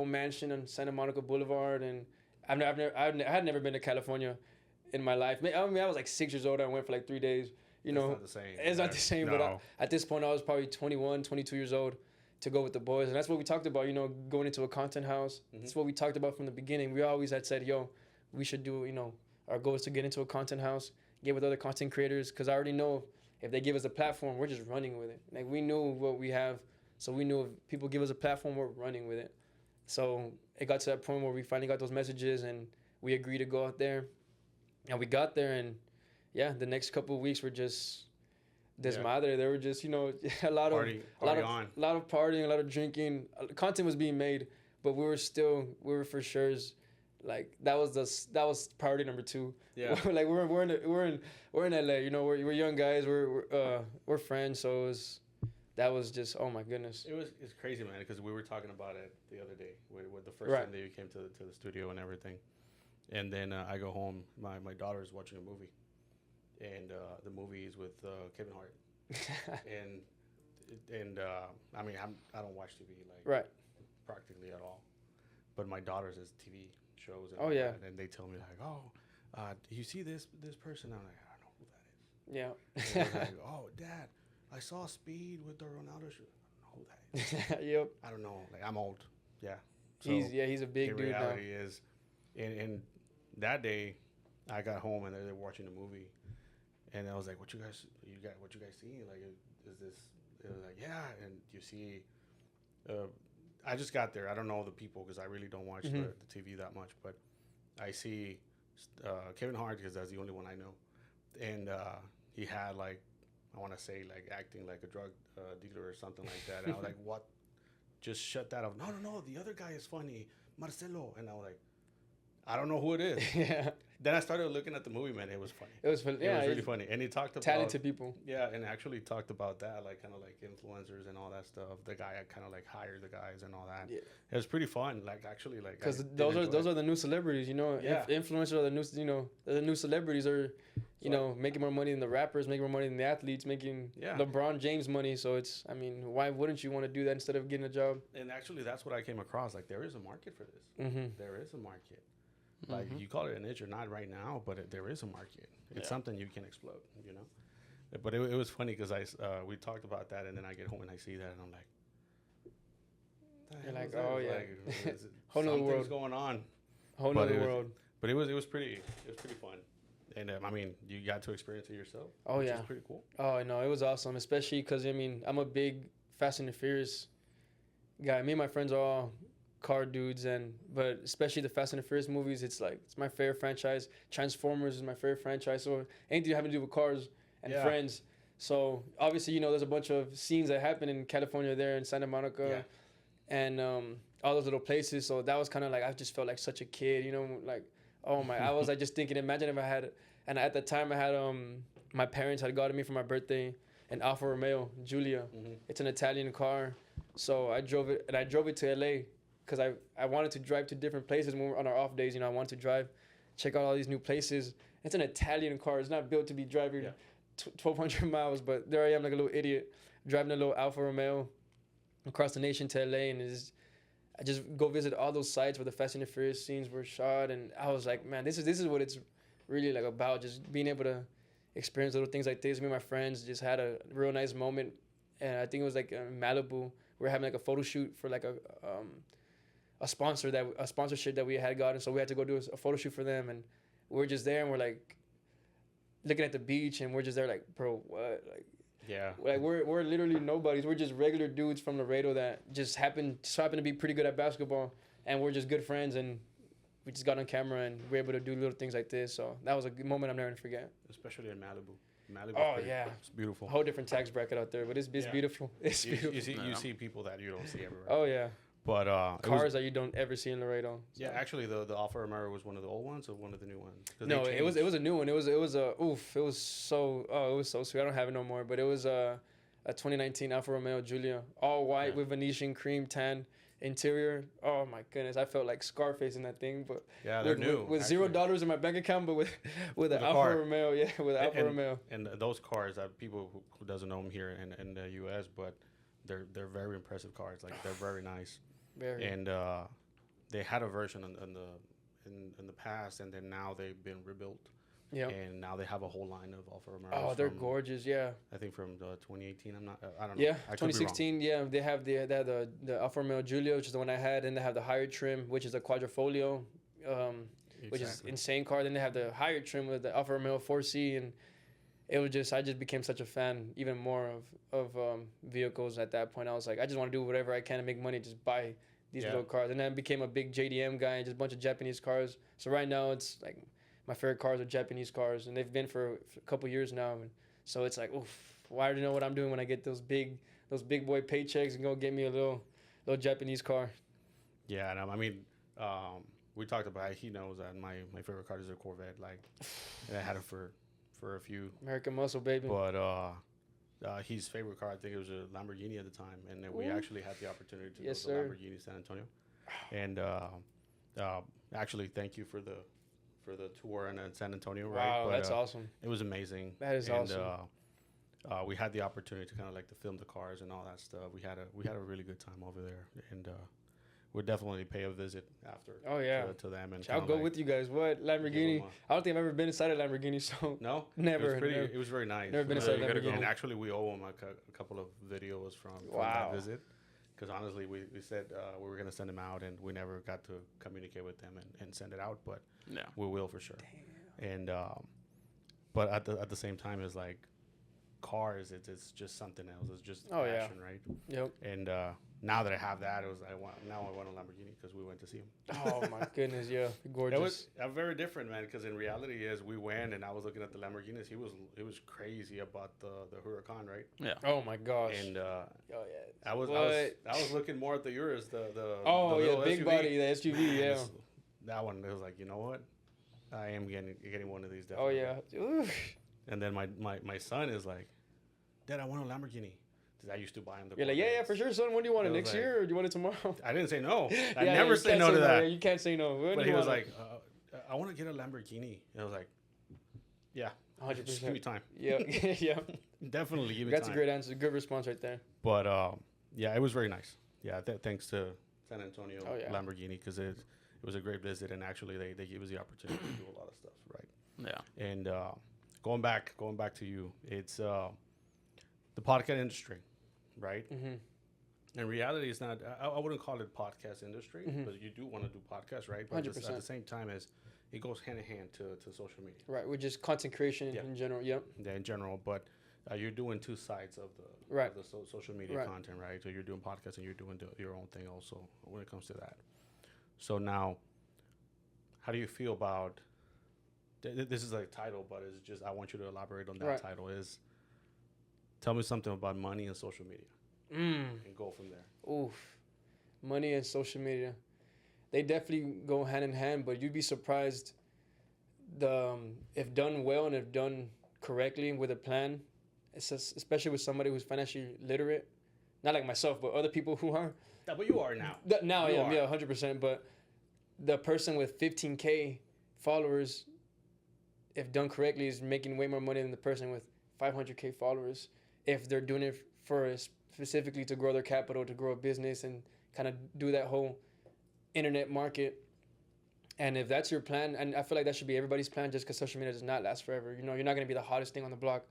mansion on Santa Monica Boulevard, and I had never been to California in my life. I mean, I was like 6 years old. I went for like 3 days. You know,
It's not the same.
it's not the same.
No.
But at this point, I was probably 21, 22 years old to go with the boys, and that's what we talked about. You know, going into a content house. That's what we talked about from the beginning. We always had said, "Yo, we should do." You know, our goal is to get into a content house, get with other content creators, because I already know if they give us a platform, we're just running with it. Like, we knew what we have, so we knew if people give us a platform, we're running with it. So it got to that point where we finally got those messages, and we agreed to go out there, and we got there, and yeah, the next couple of weeks were just desmadre. They were just, you know, a lot of
Party on.
a lot of partying, a lot of drinking. Content was being made, but we were for sure like that was priority number 2.
Yeah.
Like we're in LA. You know, we're young guys. We're friends. So that was just, oh my goodness.
It's crazy, man, because we were talking about it the other day with the first
Right.
time that you came to the studio and everything. And then I go home. My daughter's watching a movie, and the movie is with Kevin Hart. and I mean, I don't watch TV like
Right.
practically at all, but my daughter's is TV shows. And
Oh,
all
yeah.
that, and they tell me like, "Oh, do you see this person?" I'm like, "I don't know who that is."
Yeah.
And they're like, "Oh, Dad, I saw Speed with the Ronaldo shoe." I don't know who that is.
Yep.
I don't know. Like, I'm old. Yeah.
He's a big
the
dude now.
reality is, and that day, I got home and they're watching the movie, and I was like, "What you guys seeing? Like, is this?" They were like, "Yeah," and you see, I just got there. I don't know the people because I really don't watch the TV that much, but I see Kevin Hart because that's the only one I know, and he had like, I want to say like acting like a drug dealer or something like that, and I was like, "What?" Just shut that off. No, the other guy is funny, Marcelo, and I was like, I don't know who it is.
Yeah,
Then I started looking at the movie, man. It was funny.
it was fun.
It
Yeah,
was really
he's
funny. And he talked about
talented people.
yeah, and actually talked about that, like kind of like influencers and all that stuff. The guy kind of like hired the guys and all that.
Yeah.
It was pretty fun. Like actually, like
Because those are the new celebrities, you know.
Yeah.
Influencers are the new, you know, the new celebrities are, you know, making more money than the rappers, making more money than the athletes, making
Yeah.
LeBron James money. So it's, I mean, why wouldn't you want to do that instead of getting a job?
And actually, that's what I came across. Like there is a market for this.
Mm-hmm.
There is a market. Like you call it a niche or not right now, but there is a market. It's
Yeah.
something you can explode, you know. But it was funny because we talked about that, and then I get home and I see that, and I'm like, "The
You're
hell
like,
is that?"
oh, yeah.
is it-
Whole nother
something's
world.
going on.
Whole
But
nother
it was-
world.
But it was pretty fun, and I mean, you got to experience it yourself.
Oh,
which
yeah.
is pretty cool.
Oh no, it was awesome. Especially because I mean, I'm a big Fast and the Furious guy. Me and my friends are all car dudes, but especially the Fast and the Furious movies. It's like it's my favorite franchise. Transformers is my favorite franchise. So anything having to do with cars and
Yeah.
friends. So obviously, you know, there's a bunch of scenes that happen in California, there in Santa Monica, and all those little places. So that was kind of like I just felt like such a kid, you know, like oh my. I was like just thinking, imagine if I had, and at the time I had my parents had gotten me for my birthday an Alfa Romeo Giulia.
Mm-hmm.
It's an Italian car, so I drove it to LA because I wanted to drive to different places when we were on our off days. You know, I wanted to drive, check out all these new places. It's an Italian car. It's not built to be driving 1,200 miles, but there I am like a little idiot driving a little Alfa Romeo across the nation to LA, and I just go visit all those sites where the Fast and the Furious scenes were shot, and I was like, man, this is what it's really like about, just being able to experience little things like this. Me and my friends just had a real nice moment, and I think it was like in Malibu. We were having like a photo shoot for like a sponsorship that we had gotten, so we had to go do a photo shoot for them, and we're just there, and we're like looking at the beach, and we're just there like, bro, what, like we're literally nobodies. We're just regular dudes from Laredo that just happen to be pretty good at basketball, and we're just good friends, and we just got on camera and we're able to do little things like this. So that was a good moment I'm never gonna forget.
Especially in Malibu.
Oh yeah,
it's beautiful.
a whole different tax bracket out there, but it's
Yeah.
beautiful. It's beautiful.
You see people that you don't see everywhere.
Oh yeah,
But
cars that you don't ever see in Laredo.
yeah, actually the Alfa Romeo was one of the old ones or one of the new ones. 'Cause
No,
they
it was
changed.
a new one. It was so sweet. I don't have it no more, but it was a 2019 Alfa Romeo Giulia, all white with Venetian cream tan interior. Oh my goodness, I felt like Scarface in that thing, but
Yeah, they're new.
with
actually.
$0 in my bank account, but with an
the
Alfa
car.
Romeo, with an Alfa Romeo.
And those cars, people who doesn't know them here in the U.S., but they're very impressive cars. Like they're very nice.
Very.
And they had a version in the past, and then now they've been rebuilt.
Yeah.
And now they have a whole line of Alfa Romeos.
Oh, they're gorgeous. Yeah.
I think from 2018. I don't know.
Yeah,
I could be wrong.
2016. Yeah, they have the Alfa Romeo Giulia, which is the one I had, and they have the higher trim, which is a Quadrifoglio, which is
Exactly.
insane car. Then they have the higher trim with the Alfa Romeo 4C, and it was just I just became such a fan even more of vehicles at that point. I was like, I just want to do whatever I can to make money, just buy these
Yeah.
little cars, and then I became a big JDM guy and just a bunch of Japanese cars. So right now it's like my favorite cars are Japanese cars, and they've been for a couple years now, and so it's like, oof, well, I already know what I'm doing when I get those big boy paychecks and go get me a little Japanese car.
Yeah, and I mean, we talked about it. He knows that my favorite car is a Corvette. Like, and I had it for a few.
American muscle, baby.
But his favorite car, I think it was a Lamborghini at the time, and then we
Ooh. actually
actually had the opportunity to
Yes,
go to
sir.
Lamborghini San Antonio. And actually, thank you for the tour in San Antonio. Right?
Wow,
But,
that's awesome.
It was amazing.
That is
and,
awesome.
We had the opportunity to kind of like to film the cars and all that stuff. We had a really good time over there, and we'll definitely pay a visit after.
Oh, yeah.
To them and
I'll
kinda
go
like
with you guys. What Lamborghini?
give 'em
I don't think I've ever been inside a Lamborghini, so
No,
Never,
It was,
never.
It was very nice.
Never been
inside a
Really good.
Lamborghini.
And actually, we owe them a couple of videos from
Wow.
that visit, because honestly, we said we were gonna send them out, and we never got to communicate with them and send it out, but
Yeah.
we will for sure. And but at the same time, it's like cars. It's just something else. It's just
Oh, yeah.
passion, right?
Yep.
And now that I have that, I want a Lamborghini because we went to see him.
Oh my goodness, yeah, gorgeous.
It was very different, man. Because in reality, as we went and I was looking at the Lamborghinis, he was crazy about the Huracan, right?
Yeah.
Oh my gosh.
And
oh yeah.
I was
What?
looking more at the Urus, the
Oh yeah,
little
big
SUV.
body, the SUV.
Man,
Yeah.
that one, it was like, you know what? I am getting one of these.
Oh
Definitely.
yeah. Oof.
And then my son is like, Dad, I want a Lamborghini. 'Cause I used to buy him the.
You're like, yeah, for
Corvettes.
sure, son. When do you want it?
I was
Next
like-
year or do you want it tomorrow?
I didn't say no. I
Yeah,
never
you
say
can't
no to that.
Yeah, you can't say no. When
But
do
he
you
was
want it?
like, I want to get a Lamborghini. And I was like, yeah,
100%.
just give me time.
Yeah, yeah.
Definitely give me
That's
time.
a great answer. Good response right there.
But yeah, it was very nice. Yeah, thanks to San Antonio
Oh, yeah.
Lamborghini, because it was a great visit, and actually they gave us the opportunity to do a lot of stuff, right?
Yeah.
And going back to you, it's the podcast industry, right?
Mm-hmm.
In reality, it's not. I wouldn't call it podcast industry,
Mhm.
but you do want to do podcasts, right? But just at
100%.
the same time, as it goes hand in hand to social media.
Right, with just content creation
Yeah.
in general. Yep.
Yeah, in general, but you're doing two sides of the
Right.
social media
Right.
content, right? So you're doing podcasts and you're doing your own thing also when it comes to that. So now, how do you feel about? This is like title, but it's just I want you to elaborate on that
Right.
title. Is tell me something about money and social media, and go from there.
Oof. Money and social media. They definitely go hand in hand, but you'd be surprised if done well and if done correctly with a plan, especially with somebody who's financially literate, not like myself, but other people who are.
Yeah, but you are now.
Now I
You
am,
are.
yeah, 100%. But the person with 15K followers, if done correctly, is making way more money than the person with 500K followers if they're doing it for specifically to grow their capital, to grow a business, and kind of do that whole internet market. And if that's your plan, and I feel like that should be everybody's plan, just because social media does not last forever. You know, you're not going to be the hottest thing on the block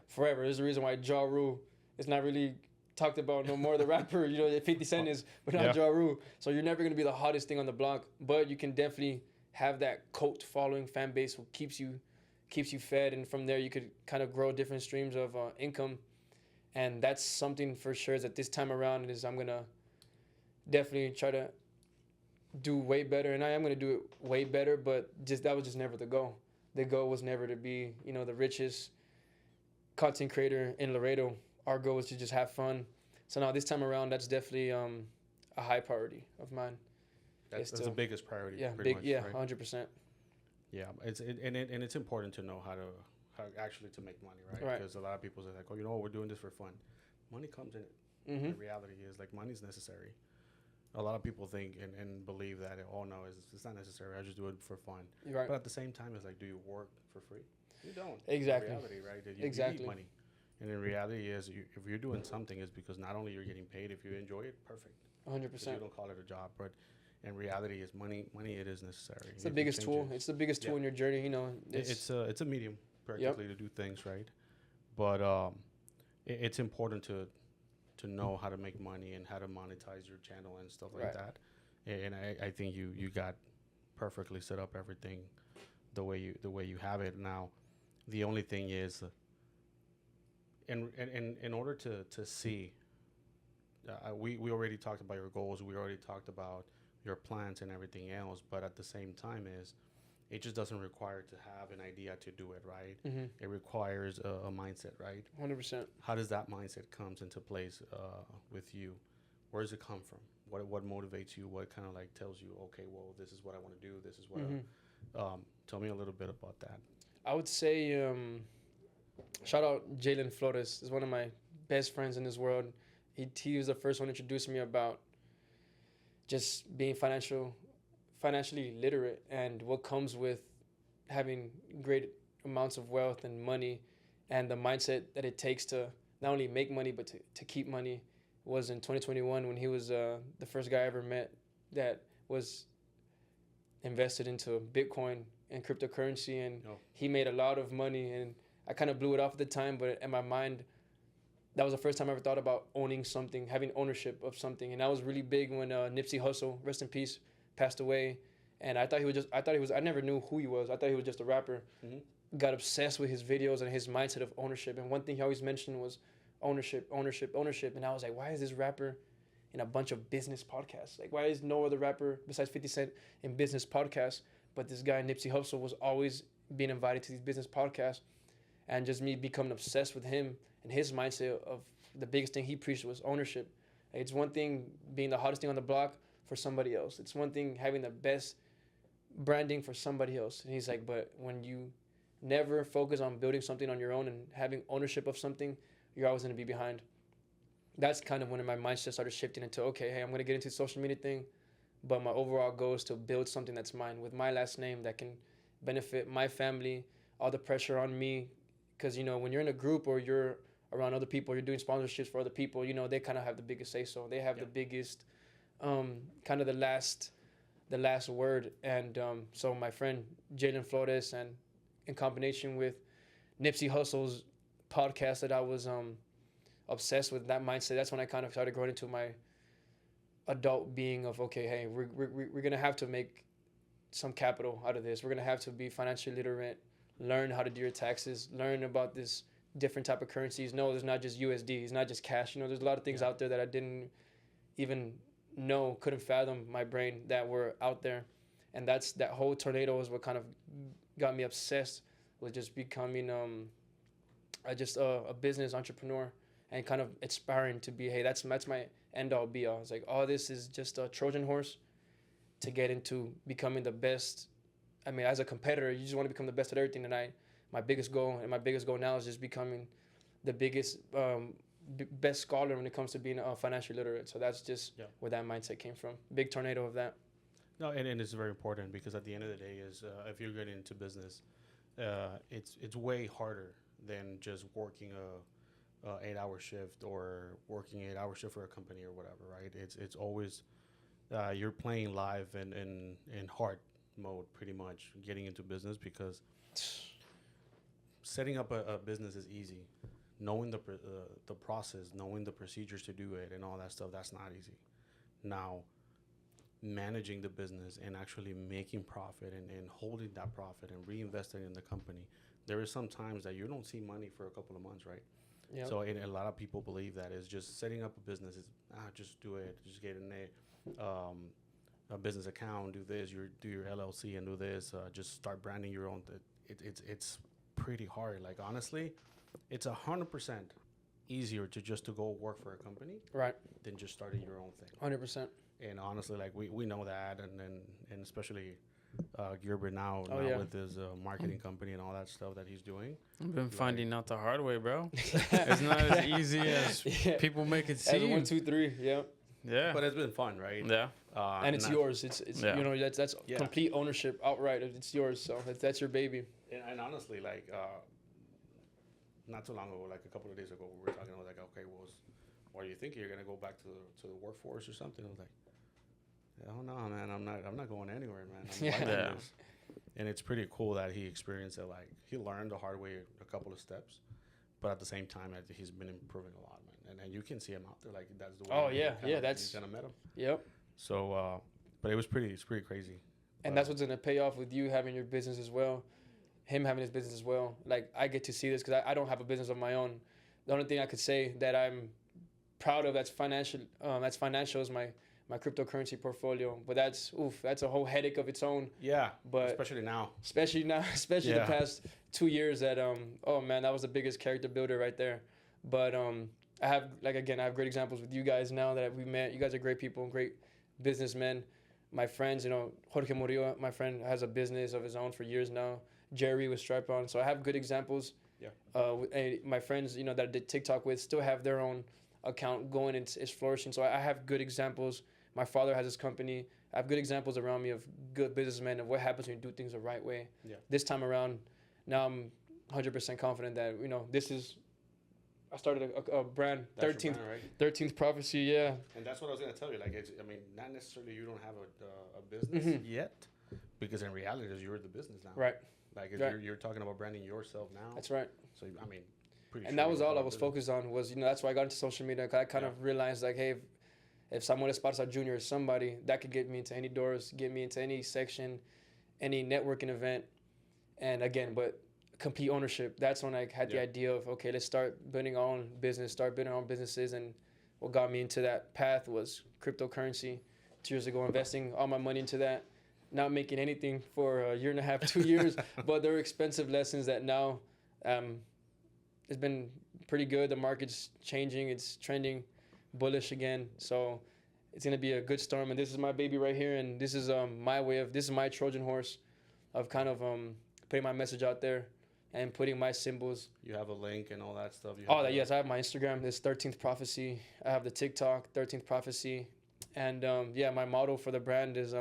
forever. There's a reason why Ja Rule is not really talked about no more. The rapper, you know, 50 Cent is, but not Ja Rule. So you're never going to be the hottest thing on the block, but you can definitely have that cult following fan base who keeps you fed, and from there you could kind of grow different streams of income. And that's something for sure is that this time around is I'm going to definitely try to do way better, and I am going to do it way better, but that was just never the goal. The goal was never to be, you know, the richest content creator in Laredo. Our goal was to just have fun. So now this time around, that's definitely a high priority of mine.
That's the biggest priority.
Yeah,
pretty much, right?
100%.
Yeah, it's important to know how actually to make money, right?
Right.
Because a lot of people say like, oh, you know, we're doing this for fun. Money comes in it.
Mm-hmm.
The reality is like money's necessary. A lot of people think and believe that oh no, it's not necessary. I just do it for fun.
You're right.
But at the same time, it's like, do you work for free? You don't.
Exactly.
In reality, right? You
Exactly.
need money. And in reality, if you're doing something, it's because not only you're getting paid. If you enjoy it, perfect.
100%.
Because you don't call it a job, but in reality, is money. It is necessary.
It's the biggest tool. It's the biggest tool in your journey. You know,
It's a medium practically to do things right, but it's important to know how to make money and how to monetize your channel and stuff like that. And I think you got perfectly set up everything the way you have it now. The only thing is, in order to see, we already talked about your goals. We already talked about your plans and everything else. But at the same time, it just doesn't require to have an idea to do it, right?
Mm-hmm.
It requires a mindset, right?
100%.
How does that mindset comes into place with you? Where does it come from? What motivates you? What kind of like tells you, okay, well, this is what I want to do. This is what. Tell me a little bit about that.
I would say, shout out Jalen Flores. He's one of my best friends in this world. He was the first one to introduce me about just being financially literate and what comes with having great amounts of wealth and money, and the mindset that it takes to not only make money but to keep money. Was in 2021 when he was the first guy I ever met that was invested into Bitcoin and cryptocurrency, and he made a lot of money, and I kind of blew it off at the time, but in my mind that was the first time I ever thought about owning something, having ownership of something. And that was really big when Nipsey Hussle, rest in peace, passed away. And I never knew who he was. I thought he was just a rapper. Mm-hmm. Got obsessed with his videos and his mindset of ownership. And one thing he always mentioned was ownership. And I was like, why is this rapper in a bunch of business podcasts? Like, why is no other rapper besides 50 Cent in business podcasts? But this guy, Nipsey Hussle, was always being invited to these business podcasts. And just me becoming obsessed with him and his mindset of the biggest thing he preached was ownership. It's one thing being the hottest thing on the block for somebody else. It's one thing having the best branding for somebody else. And he's like, but when you never focus on building something on your own and having ownership of something, you're always going to be behind. That's kind of when my mindset started shifting into, okay, hey, I'm going to get into the social media thing, but my overall goal is to build something that's mine with my last name that can benefit my family, all the pressure on me. Because, you know, when you're in a group or you're around other people, you're doing sponsorships for other people, you know, they kind of have the biggest say so. They have the biggest, kind of the last word. And so my friend Jalen Flores, and in combination with Nipsey Hussle's podcast that I was obsessed with, that mindset, that's when I kind of started growing into my adult being of, okay, hey, we're going to have to make some capital out of this. We're going to have to be financially literate, learn how to do your taxes, learn about this different type of currencies. No, there's not just USD. It's not just cash. You know, there's a lot of things out there that I didn't even know, couldn't fathom my brain that were out there. And that whole tornado is what kind of got me obsessed with just becoming a business entrepreneur, and kind of aspiring to be, hey, that's my end all be all. It's like, oh, this is just a Trojan horse to get into becoming the best. I mean, as a competitor, you just want to become the best at everything. And my biggest goal now is just becoming the biggest, best scholar when it comes to being financially literate. So that's just where that mindset came from. Big tornado of that.
No, and it's very important, because at the end of the day is if you're getting into business, it's way harder than just working a 8-hour shift or working 8-hour shift for a company or whatever, right? It's always you're playing live and in hard mode, pretty much getting into business, because setting up a business is easy. Knowing the process, knowing the procedures to do it and all that stuff, that's not easy. Now, managing the business and actually making profit and holding that profit and reinvesting in the company, there is some times that you don't see money for a couple of months, right? Yep. So a lot of people believe that is just setting up a business is just do it, just get in a business account, do this, do your LLC and do this, just start branding your own. It's pretty hard. Like, honestly, it's 100% easier to go work for a company,
right,
than just starting your own thing.
100%.
And honestly, like we know that, and especially Gilbert now with his marketing company and all that stuff that he's doing.
I've been finding out the hard way, bro. It's not as easy as people make it seem.
1, 2, 3,
yeah.
But it's been fun, right?
Yeah.
And it's yours. It's you know, that's complete ownership outright. It's yours. So that's your baby.
And honestly, like not too long ago, like a couple of days ago, we were talking. I was like, okay, well, what do you think? You're gonna go back to the workforce or something? I was like, oh no, man, I'm not going anywhere, man. I'm liking this. And it's pretty cool that he experienced it. Like, he learned the hard way a couple of steps, but at the same time, he's been improving a lot, man. And you can see him out there, like that's the way.
Oh yeah, that's
you kind of met him.
Yep.
So, but it's pretty crazy.
And that's what's gonna pay off with you having your business as well, him having his business as well. Like, I get to see this because I don't have a business of my own. The only thing I could say that I'm proud of that's financial is my cryptocurrency portfolio, but that's a whole headache of its own.
Yeah,
but
especially
the past 2 years that oh man, that was the biggest character builder right there. But I have great examples with you guys now that we met. You guys are great people, great businessmen. My friends, you know, Jorge Murillo, my friend, has a business of his own for years now. Jerry with Stripe On, so I have good examples. Yeah. My friends, you know, that I did TikTok with, still have their own account going and it's flourishing. So I have good examples. My father has his company. I have good examples around me of good businessmen of what happens when you do things the right way. Yeah. This time around, now I'm 100% confident that, you know, I started a brand, 13th Prophecy, yeah.
And that's what I was going to tell you. Like, not necessarily you don't have a business yet, because in reality, you're the business now.
Right.
Like, you're talking about branding yourself now.
That's right.
So, pretty
and that was all I was focused on was, you know, that's why I got into social media. I kind of realized, like, hey, if Samuel Esparza Jr. is somebody, that could get me into any doors, get me into any section, any networking event. And again, but complete ownership. That's when I had the idea of, okay, let's start building our own business, start building our own businesses. And what got me into that path was cryptocurrency. 2 years ago, investing all my money into that, not making anything for a year and a half, 2 years, but there were expensive lessons that now it's been pretty good. The market's changing. It's trending bullish again. So it's gonna be a good storm, and this is my baby right here, and this is this is my Trojan horse of kind of putting my message out there and putting my symbols.
You have a link and all that stuff.
Oh, that yes, I have my Instagram. It's 13th Prophecy. I have the TikTok 13th Prophecy, and yeah, my motto for the brand is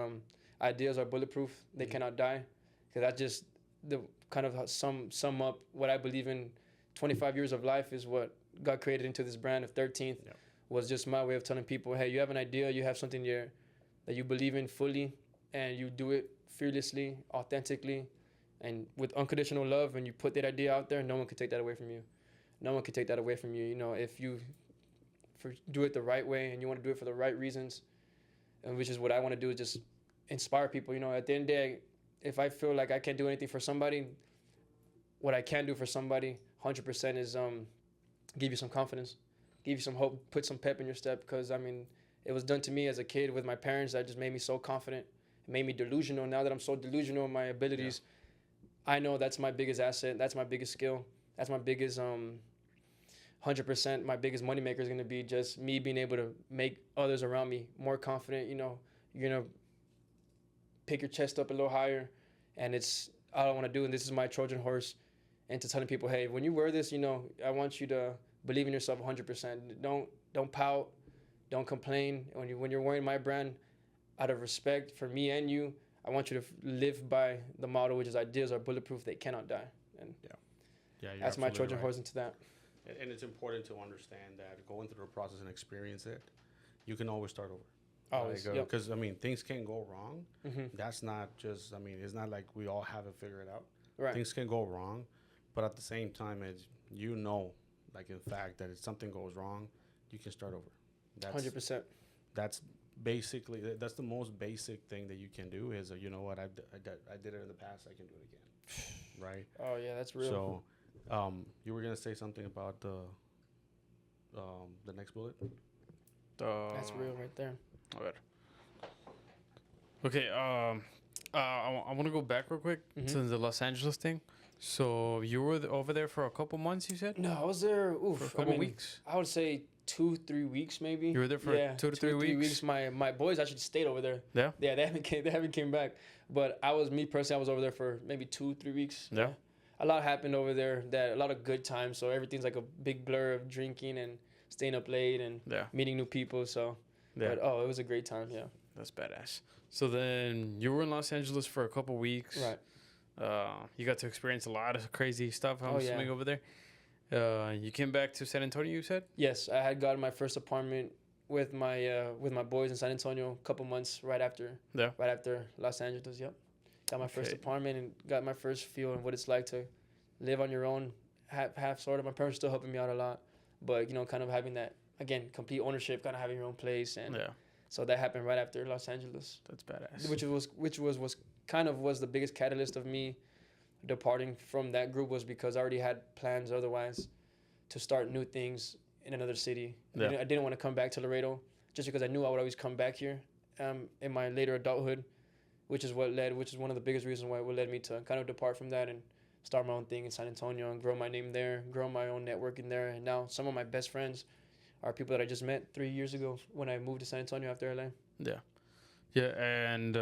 ideas are bulletproof. They cannot die. Because that just the kind of sum up what I believe in. 25 years of life is what got created into this brand of 13th.
Yep.
Was just my way of telling people, hey, you have an idea, you have something there that you believe in fully, and you do it fearlessly, authentically, and with unconditional love, and you put that idea out there, no one can take that away from you. No one can take that away from you. You know, if you do it the right way and you want to do it for the right reasons, and which is what I want to do, is just inspire people. You know, at the end of the day, if I feel like I can't do anything for somebody, what I can do for somebody 100% is give you some confidence, give you some hope, put some pep in your step. Because, I mean, it was done to me as a kid with my parents that just made me so confident. It made me delusional. Now that I'm so delusional in my abilities, I know that's my biggest asset. That's my biggest skill. That's my biggest 100%. My biggest moneymaker is going to be just me being able to make others around me more confident. You know, you're going to pick your chest up a little higher. And it's all I want to do. And this is my Trojan horse. And to telling people, hey, when you wear this, you know, I want you to believe in yourself 100%. Don't pout. Don't complain. When you're wearing my brand, out of respect for me and you, I want you to live by the motto, which is ideas are bulletproof. They cannot die. And that's my Trojan horse into that.
And it's important to understand that going through the process and experience it, you can always start over.
Always,
because I mean, things can go wrong.
Mm-hmm.
That's not just. I mean, it's not like we all have it figured out.
Right.
Things can go wrong, but at the same time, it's like in fact, that if something goes wrong, you can start over. That's
100%.
That's basically that's the most basic thing that you can do is you know what I did it in the past, I can do it again. Right.
Oh yeah, that's real.
So, you were gonna say something about the next bullet.
That's real right there.
A ver. Okay, I want to go back real quick to the Los Angeles thing. So you were over there for a couple months, you said?
No, I was there
For a couple weeks?
I would say 2-3 weeks maybe.
You were there for 2 to 3 weeks?
My boys actually stayed over there.
Yeah?
Yeah, they haven't came back. But me personally, I was over there for maybe 2-3 weeks.
Yeah.
A lot happened over there, a lot of good times. So everything's like a big blur of drinking and staying up late and meeting new people. So, but it was a great time. Yeah.
That's badass. So then you were in Los Angeles for a couple weeks.
Right.
You got to experience a lot of crazy stuff, I'm assuming, over there. You came back to San Antonio, you said?
Yes, I had gotten my first apartment with my boys in San Antonio a couple months right after Los Angeles. Yep. Got my first apartment and got my first feel of what it's like to live on your own, half sort of. My parents still helping me out a lot, but you know, kind of having that again, complete ownership, kind of having your own place, and so that happened right after Los Angeles.
That's badass.
Which was the biggest catalyst of me departing from that group, was because I already had plans otherwise to start new things in another city. I didn't want to come back to Laredo just because I knew I would always come back here in my later adulthood, which is one of the biggest reasons why it led me to kind of depart from that and start my own thing in San Antonio and grow my name there, grow my own network in there. And now some of my best friends are people that I just met 3 years ago when I moved to San Antonio after LA.
Yeah, and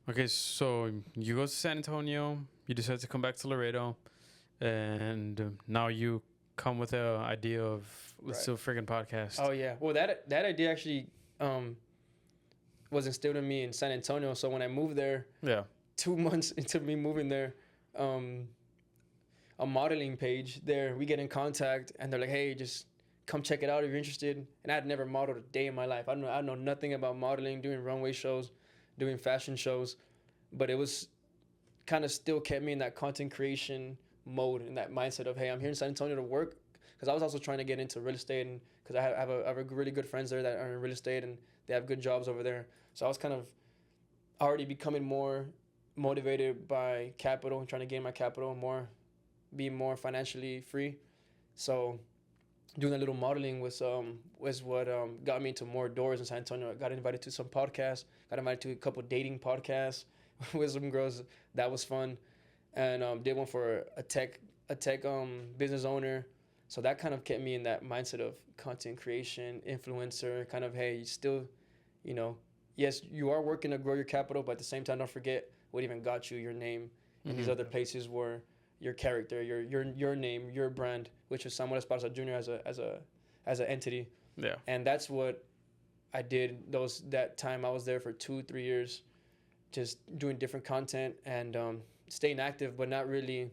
okay, so you go to San Antonio, you decide to come back to Laredo, and now you come with the idea of let's do a friggin' podcast.
Oh yeah, well that idea actually was instilled in me in San Antonio. So when I moved there, 2 months into me moving there, a modeling page there, we get in contact and they're like, hey, just come check it out if you're interested. And I had never modeled a day in my life. I know nothing about modeling, doing runway shows, doing fashion shows, but it was kind of still kept me in that content creation mode and that mindset of, hey, I'm here in San Antonio to work, because I was also trying to get into real estate, and because I have a really good friends there that are in real estate and they have good jobs over there. So I was kind of already becoming more motivated by capital and trying to gain my capital and be more financially free. So doing a little modeling was what got me into more doors in San Antonio. I got invited to some podcasts, got invited to a couple dating podcasts with some girls. That was fun. And did one for a tech business owner. So that kind of kept me in that mindset of content creation, influencer, kind of, hey, you still, you know, yes, you are working to grow your capital, but at the same time, don't forget what even got you your name in these other places where your character, your name, your brand, which is Samuel Esparza Jr. as an entity.
Yeah.
And that's what I did that time. I was there for 2-3 years, just doing different content and staying active, but not really.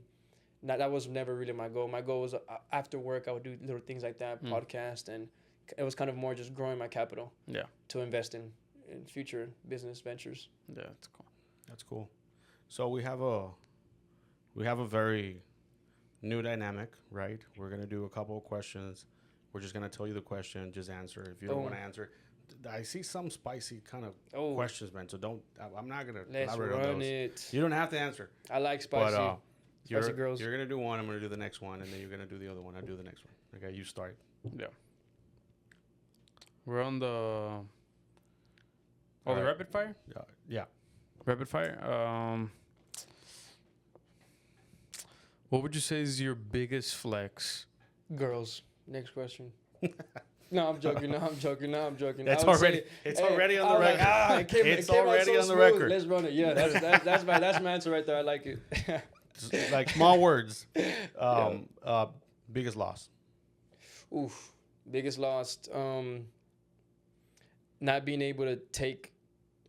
That was never really my goal. My goal was after work, I would do little things like that, podcast, and it was kind of more just growing my capital.
Yeah.
To invest in future business ventures.
Yeah, that's cool.
That's cool. So we have a very new dynamic, right? We're gonna do a couple of questions. We're just gonna tell you the question, just answer. If you don't want to answer, I see some spicy kind of questions, man. So I'm not gonna elaborate on those. You don't have to answer.
I like spicy.
But
spicy girls.
You're gonna do one. I'm gonna do the next one, and then you're gonna do the other one. I'll do the next one. Okay, you start.
Yeah. We're on the. Oh,
All
the
right.
rapid fire.
Yeah.
Rapid fire. What would you say is your biggest flex?
Girls. Next question. No, I'm joking. No, I'm joking.
It's already on the record. It's already on the record.
Let's run it. Yeah, that's my answer right there. I like it.
Like small words. Biggest loss.
Oof. Biggest loss. Not being able to take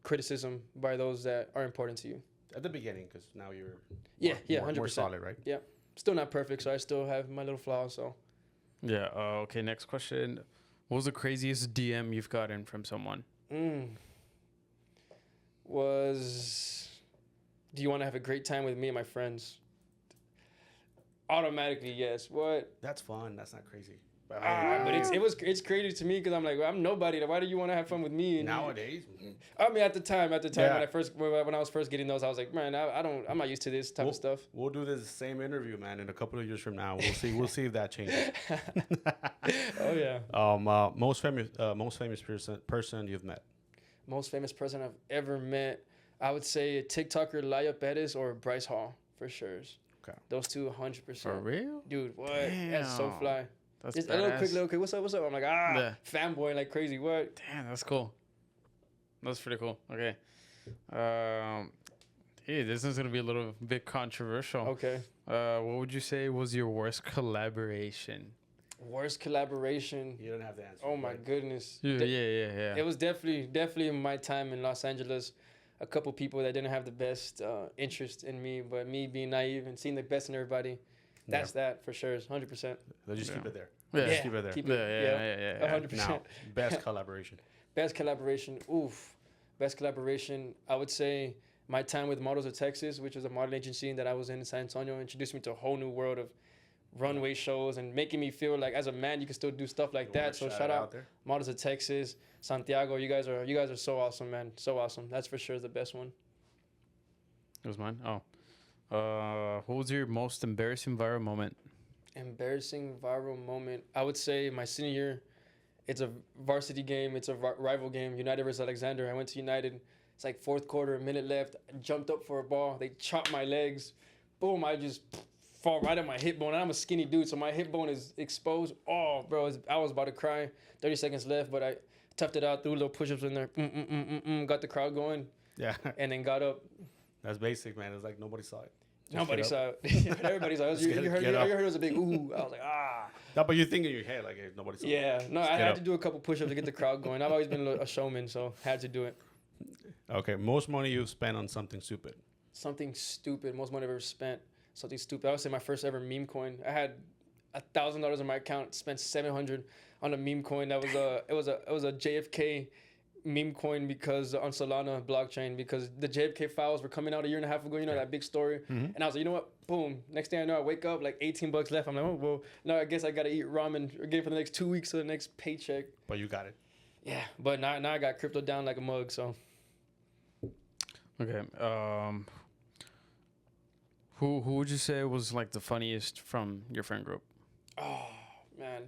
criticism by those that are important to you.
At the beginning, because now you're
100%.
more solid, right?
Yeah. Still not perfect, so I still have my little flaws. So.
Yeah. Okay. Next question. What was the craziest DM you've gotten from someone?
Do you want to have a great time with me and my friends? Automatically, yes. What?
That's fun. That's not crazy. But
It's crazy to me because I'm like, I'm nobody. Why do you want to have fun with me? And
nowadays.
I mean, at the time
Yeah.
when I was first getting those, I was like, man, I'm not used to this type of stuff.
We'll do this same interview, man, in a couple of years from now. We'll see if that changes.
Oh yeah.
Most famous person you've met.
Most famous person I've ever met, I would say TikToker Laya Perez or Bryce Hall for sure.
Okay.
Those two, 100%.
For real?
Dude, what? That's so
Damn.
fly.
That's
Just
badass.
a little quick. What's up? I'm like, fanboy like crazy. What?
Damn, that's cool. That's pretty cool. Okay. Hey, this is gonna be a little bit controversial.
Okay.
What would you say was your worst collaboration?
Worst collaboration.
You don't have the answer.
Oh my goodness.
Yeah.
It was definitely my time in Los Angeles. A couple people that didn't have the best interest in me, but me being naive and seeing the best in everybody. That's that for sure. 100%.
Let's just keep it there.
Yeah.
Just keep it there.
Yeah.
100%.
Now, best collaboration.
Best collaboration. Oof. Best collaboration. I would say my time with Models of Texas, which was a model agency that I was in San Antonio, introduced me to a whole new world of runway shows and making me feel like as a man you can still do stuff like that. So shout out
there.
Models of Texas, Santiago. You guys are so awesome, man. So awesome. That's for sure the best one.
It was mine. Oh. What was your most embarrassing viral moment?
Embarrassing viral moment. I would say my senior year. It's a varsity game. It's a rival game. United versus Alexander. I went to United. It's like fourth quarter, a minute left. I jumped up for a ball. They chopped my legs. Boom! I just fall right on my hip bone. And I'm a skinny dude, so my hip bone is exposed. Oh, bro! I was about to cry. 30 seconds left, but I toughed it out. Threw little push-ups in there. Got the crowd going.
Yeah.
And then got up.
That's basic, man. It's like nobody saw it. Just
Nobody
get up.
saw it. Everybody saw it. You heard it was a big ooh. I was like, ah.
No, but you think in your head like hey, nobody saw it.
Yeah. No, I
get
had
up.
to do a couple push-ups to get the crowd going. I've always been a showman, so had to do it.
Okay, most money you've spent on something stupid.
Something stupid. Most money I've ever spent. Something stupid. I would say my first ever meme coin. I had $1,000 in my account. Spent $700 on a meme coin. That was it was a JFK meme coin because on Solana blockchain because the JFK files were coming out a year and a half ago. You know that big story. And I was like, you know what? Boom. Next thing I know, I wake up like $18 left. I'm like, oh well. Now I guess I gotta eat ramen again for the next 2 weeks of the next paycheck.
But you got it.
Yeah, but now I got crypto down like a mug. So
Okay. Who would you say was like the funniest from your friend group?
oh man,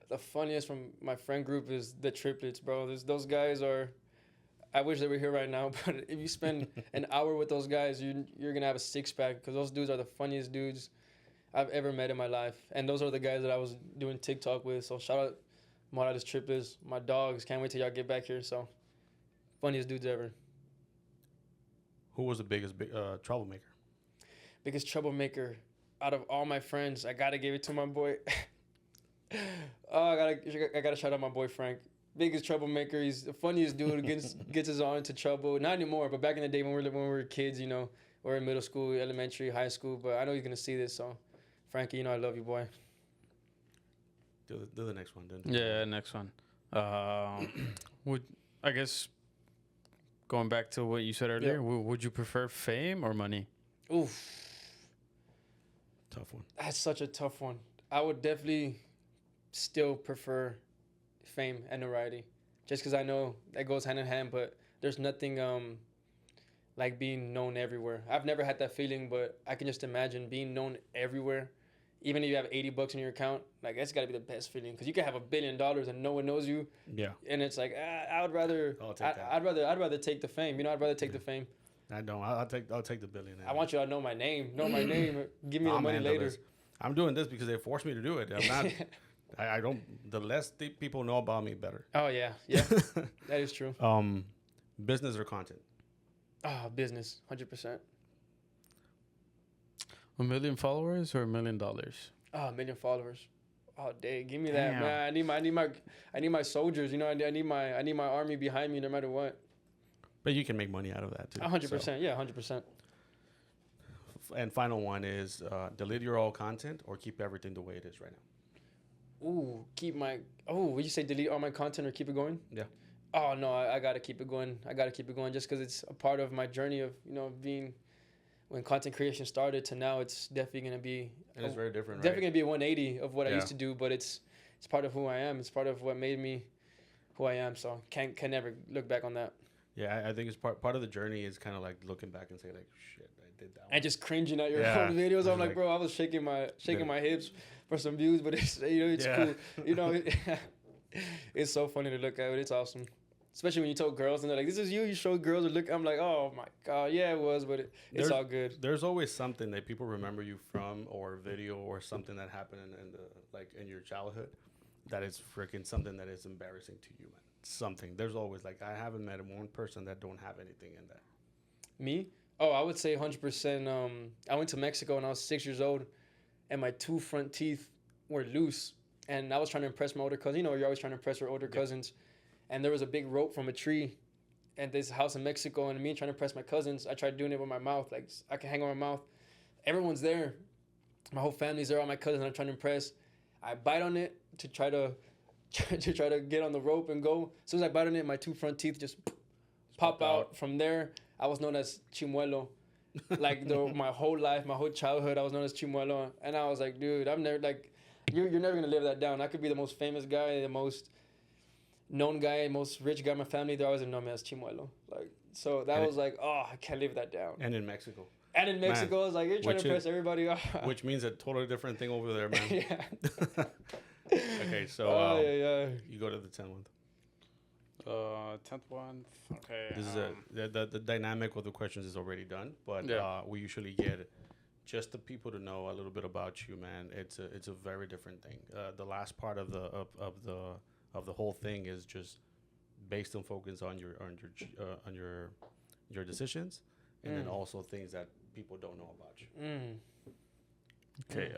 the funniest from my friend group is the triplets, bro. Those guys are. I wish they were here right now, but if you spend an hour with those guys, you're gonna have a six pack because those dudes are the funniest dudes. I've ever met in my life, and those are the guys that I was doing TikTok with. So shout out Morales Triples, my dogs. Can't wait till y'all get back here. So funniest dudes ever.
Who was the biggest troublemaker?
Biggest troublemaker out of all my friends, I gotta give it to my boy. Oh, I gotta shout out my boy Frank. Biggest troublemaker. He's the funniest dude. Gets us all into trouble. Not anymore, but back in the day when we were kids, you know, we're in middle school, elementary, high school. But I know he's gonna see this, so Frankie, you know I love you, boy.
Do the next one, then.
Yeah, next one. Would I guess going back to what you said earlier? Would you prefer fame or money?
Oof,
Tough one.
that's such a tough one. I would definitely still prefer fame and notoriety, just because I know that goes hand in hand. But there's nothing like being known everywhere. I've never had that feeling, but I can just imagine being known everywhere. Even if you have $80 in your account, like that's got to be the best feeling, because you can have $1 billion and no one knows you,
Yeah.
and it's like I would rather.
I'll take that.
I'd rather take the fame. You know, I'd rather take the fame.
I don't. I'll take the billion.
I want you to know my name. Know my name. Give me the money later.
I'm doing this because they forced me to do it. I'm not. I don't. The less people know about me, better.
Oh yeah, that is true.
Business or content?
Ah, business, 100%.
1 million followers or $1 million?
Oh, 1 million followers. Oh, dang, give me that,
Damn.
man. I need my soldiers. You know, I need my army behind me, no matter what.
But you can make money out of that too.
100%. Yeah, 100%.
And final one is delete your old content or keep everything the way it is right now.
Ooh, would you say delete all my content or keep it going?
Yeah.
Oh no, I gotta keep it going. I gotta keep it going just because it's a part of my journey of, you know, being, when content creation started to now, it's definitely gonna be.
And it's very different, right?
Definitely gonna be a 180 of what I
Yeah.
used to do, but it's part of who I am. It's part of what made me who I am. So can never look back on that.
Yeah, I think it's part of the journey is kind of like looking back and say like, shit, I did that one.
And just cringing at your
Yeah.
own videos. I'm like,
Like-
bro, I was shaking my hips for some views, but it's, you know, it's
Yeah.
cool. You know, it's so funny to look at it. It's awesome. Especially when you told girls and they're like, this is you. You show girls a look. I'm like, oh my God. Yeah, it was, but it's
There's-
all good.
There's always something that people remember you from, or video, or something that happened in your childhood, that is freaking something that is embarrassing to you, man. Something. There's always, like, I haven't met one person that don't have anything in that.
Me? Oh, I would say 100%. I went to Mexico when I was 6 years old, and my 2 front teeth were loose. And I was trying to impress my older cousin. You know, you're always trying to impress your older cousins. And there was a big rope from a tree at this house in Mexico. And me trying to impress my cousins, I tried doing it with my mouth. Like, I can hang on my mouth. Everyone's there. My whole family's there. All my cousins I'm trying to impress. I bite on it to try to get on the rope and go. As soon as I bite on it, my 2 front teeth just pop out. From there, I was known as Chimuelo. Like my whole life, my whole childhood, I was known as Chimuelo. And I was like, dude, I'm never like, you're never gonna live that down. I could be the most famous guy, the most known guy, most rich guy in my family. They're always gonna know me as Chimuelo. Like, so that was like, oh, I can't live that down.
And in Mexico.
And in Mexico, it's like, you're trying to impress everybody.
Which means a totally different thing over there, man.
Yeah.
Okay, so
Oh, yeah.
you go to the 10th one.
10th one. Okay.
This is the dynamic of the questions is already done, but
Yeah.
we usually get just the people to know a little bit about you, man. It's a very different thing. The last part of the whole thing is just based on focus on your decisions, and then also things that people don't know about you.
Okay.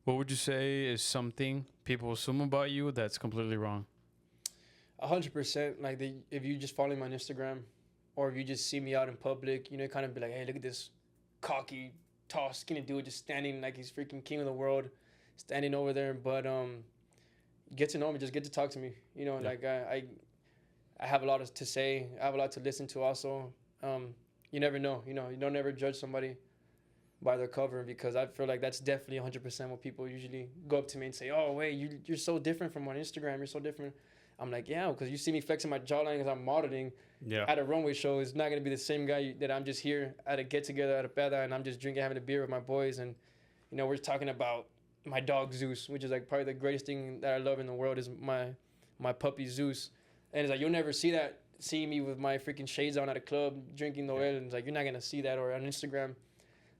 What would you say is something people assume about you that's completely wrong?
100%. Like, if you just follow me on Instagram, or if you just see me out in public, you know, kind of be like, hey, look at this cocky, tall, skinny dude just standing like he's freaking king of the world, standing over there. But get to know me, just get to talk to me. You know, like I have a lot to say. I have a lot to listen to also. You never know. You know, you don't ever judge somebody by their cover, because I feel like that's definitely 100% what people usually go up to me and say, oh, wait, you're so different from on Instagram. You're so different. I'm like, yeah, because you see me flexing my jawline as I'm modeling at a runway show. It's not going to be the same guy that I'm just here at a get-together at a peda, and I'm just drinking, having a beer with my boys. And, you know, we're talking about my dog Zeus, which is like probably the greatest thing that I love in the world is my puppy Zeus. And it's like, you'll never see me with my freaking shades on at a club drinking Noel. And it's like, you're not going to see that, or on Instagram.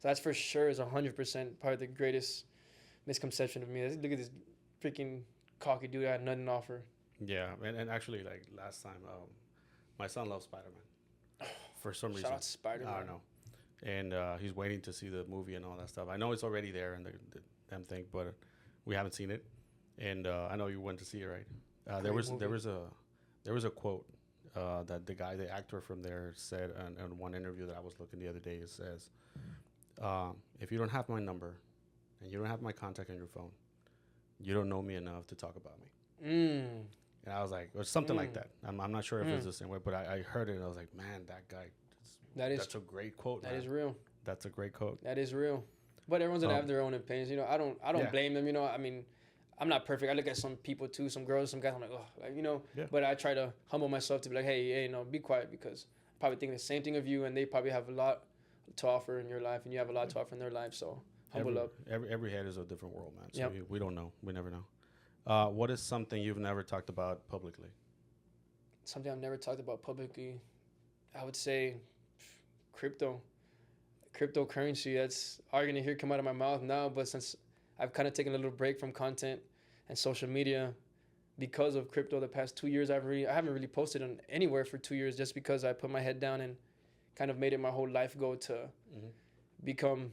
So that's for sure is 100% probably the greatest misconception of me. Look at this freaking cocky dude. I had nothing to offer.
Yeah, and actually, like last time, my son loves Spider Man for some reason.
Shout out Spider-Man.
I don't know, and he's waiting to see the movie and all that stuff. I know it's already there and the damn thing, but we haven't seen it. And I know you went to see it, right? There was a quote that the actor from there said in one interview that I was looking the other day. It says, "If you don't have my number, and you don't have my contact on your phone, you don't know me enough to talk about me." And I was like, or something like that. I'm not sure if it's the same way, but I heard it and I was like, man, that guy. That's a great quote.
That is real.
That's a great quote.
That is real. But everyone's gonna have their own opinions. You know, I don't blame them. You know, I mean, I'm not perfect. I look at some people too, some girls, some guys. I'm like, oh, like, you know. Yeah. But I try to humble myself to be like, hey, you know, be quiet because I probably think the same thing of you, and they probably have a lot to offer in your life, and you have a lot to offer in their life. So humble up.
Every head is a different world, man. So
yep.
we don't know. We never know. What is something you've never talked about publicly?
Something I've never talked about publicly, I would say cryptocurrency. That's all you're gonna hear come out of my mouth now. But since I've kind of taken a little break from content and social media because of crypto the past 2 years, I haven't really posted on anywhere for 2 years just because I put my head down and kind of made it my whole life goal to become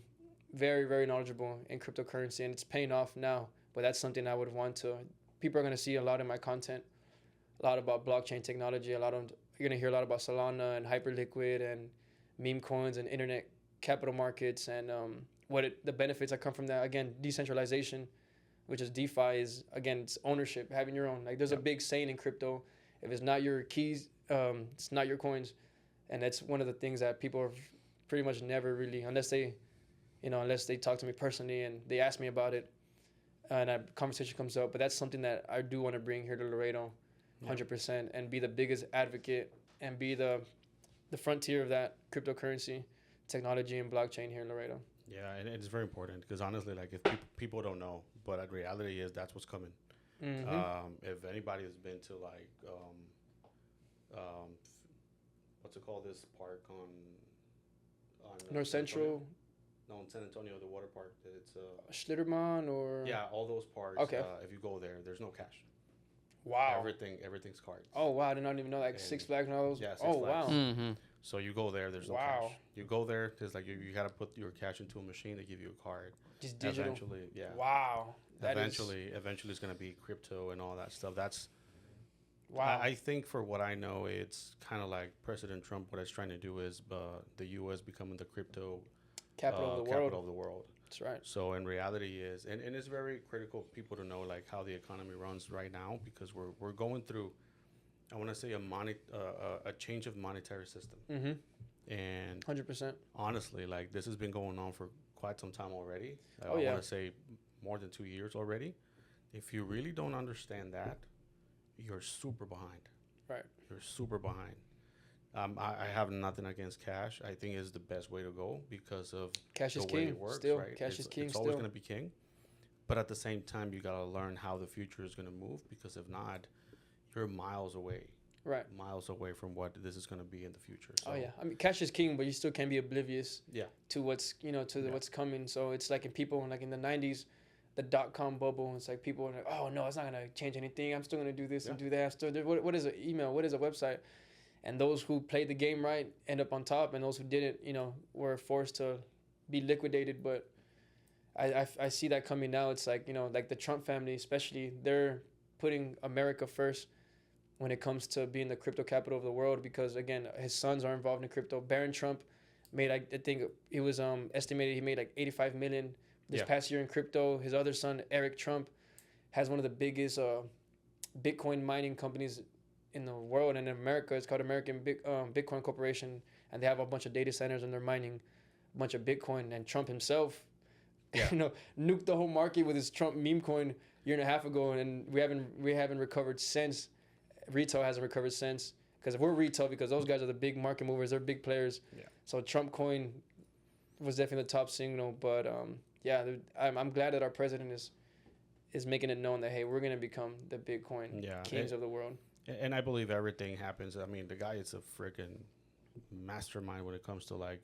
very, very knowledgeable in cryptocurrency, and it's paying off now. But that's something I would want to. People are going to see a lot in my content, a lot about blockchain technology. You're going to hear a lot about Solana and Hyperliquid and meme coins and internet capital markets and the benefits that come from that. Again, decentralization, which is DeFi, is again it's ownership, having your own. Like there's a big saying in crypto: if it's not your keys, it's not your coins, and that's one of the things that people have pretty much never really, unless they talk to me personally and they ask me about it. And a conversation comes up, but that's something that I do want to bring here to Laredo, 100%, and be the biggest advocate and be the frontier of that cryptocurrency, technology, and blockchain here in Laredo.
Yeah, and it's very important because honestly, like if people don't know, but the reality is that's what's coming. If anybody has been to like, what's it called? This park on
North Central.
No, in San Antonio, the water park. It's
Schlitterman or
all those parks.
Okay.
If you go there's no cash.
Wow.
Everything's cards.
Oh wow, I did not even know like Six Flags and all those.
Yeah. Six
Flags.
Wow.
Mm-hmm.
So you go there. There's no cash. You go there. There's like you gotta put your cash into a machine. They give you a card.
Just digital.
Eventually, yeah.
Wow.
Eventually, it's gonna be crypto and all that stuff. That's.
Wow.
I think for what I know, it's kind of like President Trump. What he's trying to do is the U.S. becoming the crypto
capital of the world.
That's right. So in reality is, and it's very critical for people to know like how the economy runs right now because we're going through, I want to say a change of monetary system. And
100%.
Honestly, like this has been going on for quite some time already. I want to say more than 2 years already. If you really don't understand that, you're super behind.
Right.
You're super behind. I have nothing against cash. I think it's the best way to go because of
cash
the
is
way
king.
It works.
Still,
right?
Cash is king.
It's always going to be king. But at the same time, you got to learn how the future is going to move because if not, you're miles away.
Right.
Miles away from what this is going to be in the future. So,
oh yeah, I mean cash is king, but you still can't be oblivious.
Yeah.
To what's what's coming. So it's like in the 90s, the .com bubble. It's like people are like, oh no, it's not gonna change anything. I'm still gonna do this and do that. What is an email? What is a website? And those who played the game right end up on top, and those who didn't, were forced to be liquidated. But I see that coming now. It's like like the Trump family, especially, they're putting America first when it comes to being the crypto capital of the world because again, his sons are involved in crypto. Barron Trump made, I think it was estimated he made like 85 million this past year in crypto. His other son, Eric Trump, has one of the biggest Bitcoin mining companies in the world and in America. It's called American Bitcoin Corporation, and they have a bunch of data centers and they're mining a bunch of Bitcoin. And Trump himself, nuked the whole market with his Trump meme coin a year and a half ago, and we haven't recovered since. Retail hasn't recovered since because we're retail because those guys are the big market movers. They're big players. Yeah. So Trump coin was definitely the top signal, but I'm glad that our president is making it known that hey, we're gonna become the Bitcoin kings of the world.
And I believe everything happens. I mean, the guy is a freaking mastermind when it comes to like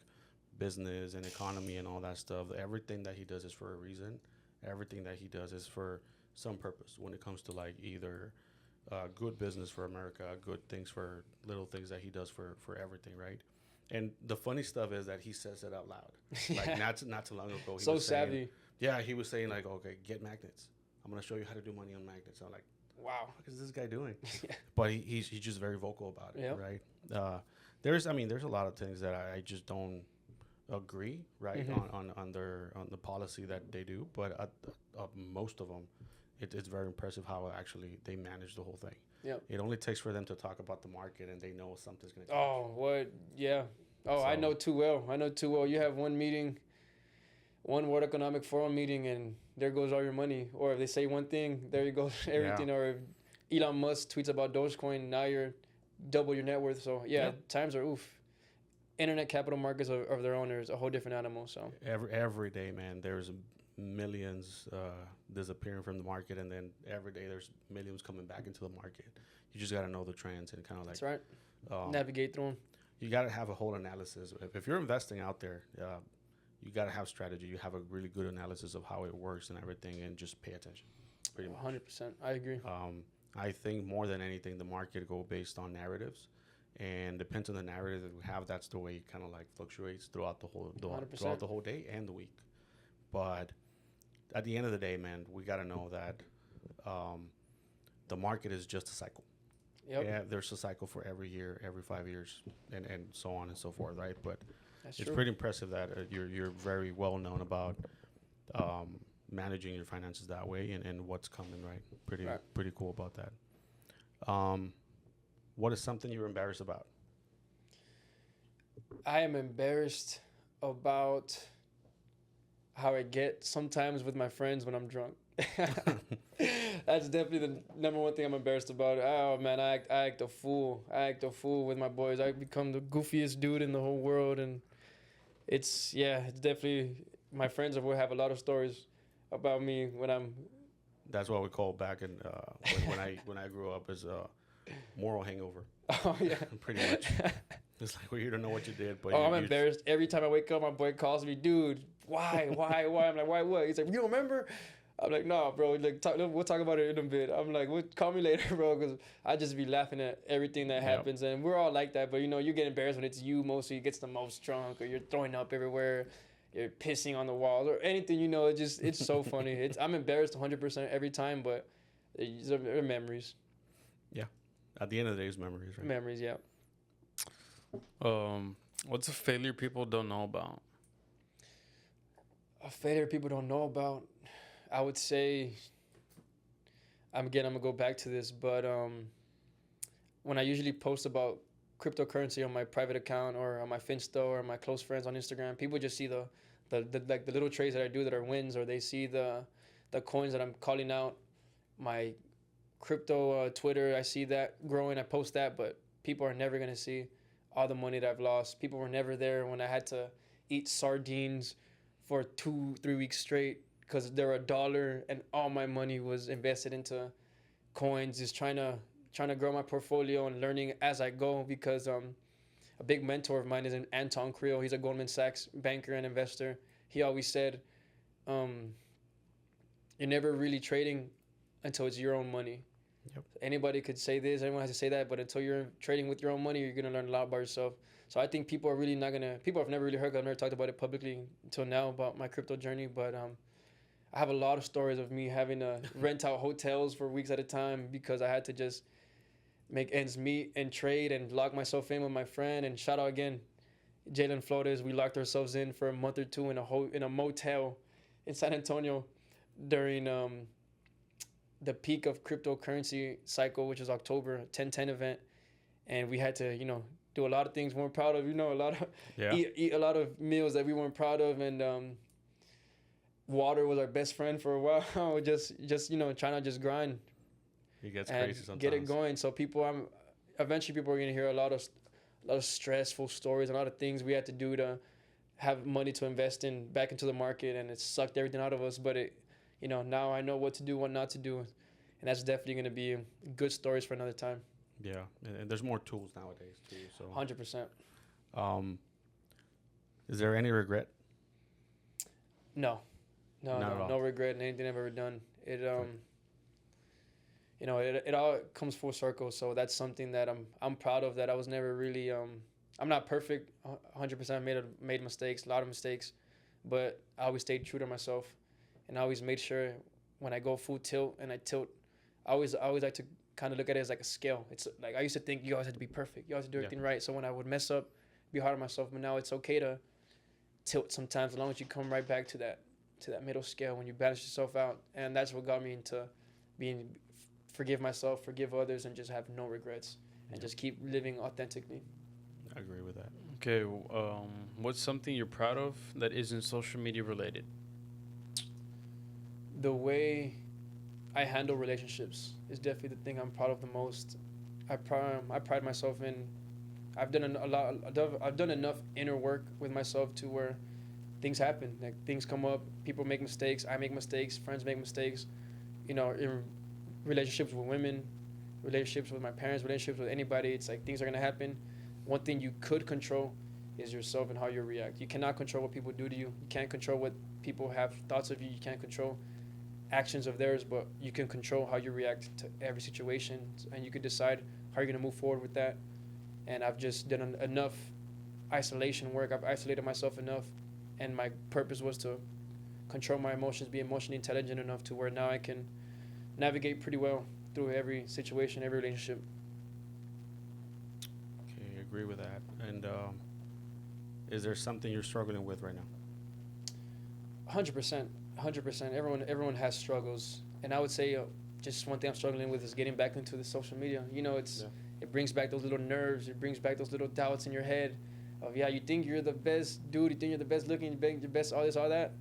business and economy and all that stuff. Everything that he does is for a reason. Everything that he does is for some purpose. When it comes to like either good business for America, good things for little things that he does for everything, right? And the funny stuff is that he says it out loud. Like not too long ago, he
So
was saying,
savvy.
yeah, he was saying like, okay, get magnets. I'm gonna show you how to do money on magnets. I'm like,
Wow.
what is this guy doing?
Yeah.
But he's just very vocal about it,
Yep.
right? There's a lot of things that I just don't agree, right, on the policy that they do, but most of them, it's very impressive how actually they manage the whole thing.
Yep.
It only takes for them to talk about the market and they know something's gonna change.
Oh, what? Yeah. Oh, I
So-
know too well. I know too well. You have one meeting, one World Economic Forum meeting, and there goes all your money. Or if they say one thing, there you go everything. Or if Elon Musk tweets about Dogecoin, now you're double your net worth. So yeah, times are oof. Internet capital markets of their own is a whole different animal. So
Every day, man, there's millions disappearing from the market, and then every day there's millions coming back into the market. You just got to know the trends and kind of like
that's right. Navigate through them.
You got to have a whole analysis. If you're investing out there, you got to have strategy. You have a really good analysis of how it works and everything, and just pay attention. Pretty much.
100%. I agree.
I think more than anything, the market go based on narratives, and depends on the narrative that we have. That's the way it kind of like fluctuates throughout the whole
100%.
day and the week. But at the end of the day, man, we got to know that the market is just a cycle.
Yep.
Yeah, there's a cycle for every year, every 5 years, and so on and so forth, right? But
That's
it's
true.
pretty impressive that you're very well known about managing your finances that way and what's coming, right? Pretty cool about that. What is something you're embarrassed about?
I am embarrassed about how I get sometimes with my friends when I'm drunk. That's definitely the number one thing I'm embarrassed about. Oh man, I act a fool. I act a fool with my boys. I become the goofiest dude in the whole world, and it's definitely my friends will have a lot of stories about me when I'm.
That's what we call back in when I grew up as a moral hangover.
Oh yeah,
Pretty much. It's like, well, you don't know what you did, but
I'm embarrassed every time I wake up. My boy calls me, dude. Why? I'm like, why? What? He's like, you don't remember? I'm like, no, bro. Like, we'll talk about it in a bit. I'm like, call me later, bro, because I just be laughing at everything that happens, and we're all like that. But you get embarrassed when it's you mostly gets the most drunk, or you're throwing up everywhere, you're pissing on the walls, or anything. It's so funny. I'm embarrassed 100% every time, but they're memories.
At the end of the day, it's memories, right?
Memories, yeah.
What's a failure people don't know about?
A failure people don't know about, I would say. I'm gonna go back to this, but when I usually post about cryptocurrency on my private account or on my Finsta or my close friends on Instagram, people just see the little trades that I do that are wins, or they see the coins that I'm calling out. My crypto Twitter, I see that growing. I post that, but people are never gonna see all the money that I've lost. People were never there when I had to eat sardines for 2-3 weeks straight because they're $1 and all my money was invested into coins, just trying to grow my portfolio and learning as I go, because a big mentor of mine is Anton Creel. He's a Goldman Sachs banker and investor. He always said, you're never really trading until it's your own money.
Yep.
Anybody could say this, anyone has to say that, but until you're trading with your own money, you're going to learn a lot about yourself. So I think people have never really heard, I've never talked about it publicly until now about my crypto journey, but I have a lot of stories of me having to rent out hotels for weeks at a time because I had to just make ends meet and trade and lock myself in with my friend. And shout out again, Jalen Flores. We locked ourselves in for a month or two in a motel in San Antonio during the peak of cryptocurrency cycle, which was October 10/10 event, and we had to do a lot of things we weren't proud of. Eat a lot of meals that we weren't proud of, and water was our best friend for a while. just trying to just grind.
It gets
and
crazy sometimes.
get it going. So eventually people are gonna hear a lot of stressful stories, a lot of things we had to do to have money to invest back into the market, and it sucked everything out of us. But now I know what to do, what not to do, and that's definitely gonna be good stories for another time.
Yeah, and there's more tools nowadays too. So
100%.
Is there any regret?
No,
Not at all.
no regret in anything I've ever done. It you know, it all comes full circle. So that's something that I'm proud of. That I was never really I'm not perfect, 100%. Made mistakes, a lot of mistakes, but I always stayed true to myself, and I always made sure when I go full tilt and I tilt, I always like to kind of look at it as like a scale. It's like I used to think you always had to be perfect, you always had to do everything right. So when I would mess up, be hard on myself. But now it's okay to tilt sometimes, as long as you come right back to that middle scale when you balance yourself out. And that's what got me into being forgive myself, forgive others, and just have no regrets and just keep living authentically.
I agree with that.
Okay, what's something you're proud of that isn't social media related?
The way I handle relationships is definitely the thing I'm proud of the most. I pride myself in. I've done I've done enough inner work with myself to where things happen. Like things come up, people make mistakes, I make mistakes, friends make mistakes. You know, in relationships with women, relationships with my parents, relationships with anybody, it's like things are gonna happen. One thing you could control is yourself and how you react. You cannot control what people do to you. You can't control what people have thoughts of you. You can't control actions of theirs, but you can control how you react to every situation, and you can decide how you're gonna move forward with that. And I've just done enough isolation work. I've isolated myself enough, and my purpose was to control my emotions, be emotionally intelligent enough to where now I can navigate pretty well through every situation, every relationship.
Okay, I agree with that. And is there something you're struggling with right now?
100%, 100%. Everyone has struggles, and I would say just one thing I'm struggling with is getting back into the social media. You know, it brings back those little nerves. It brings back those little doubts in your head of, you think you're the best dude, you think you're the best looking, you're best all this, all that.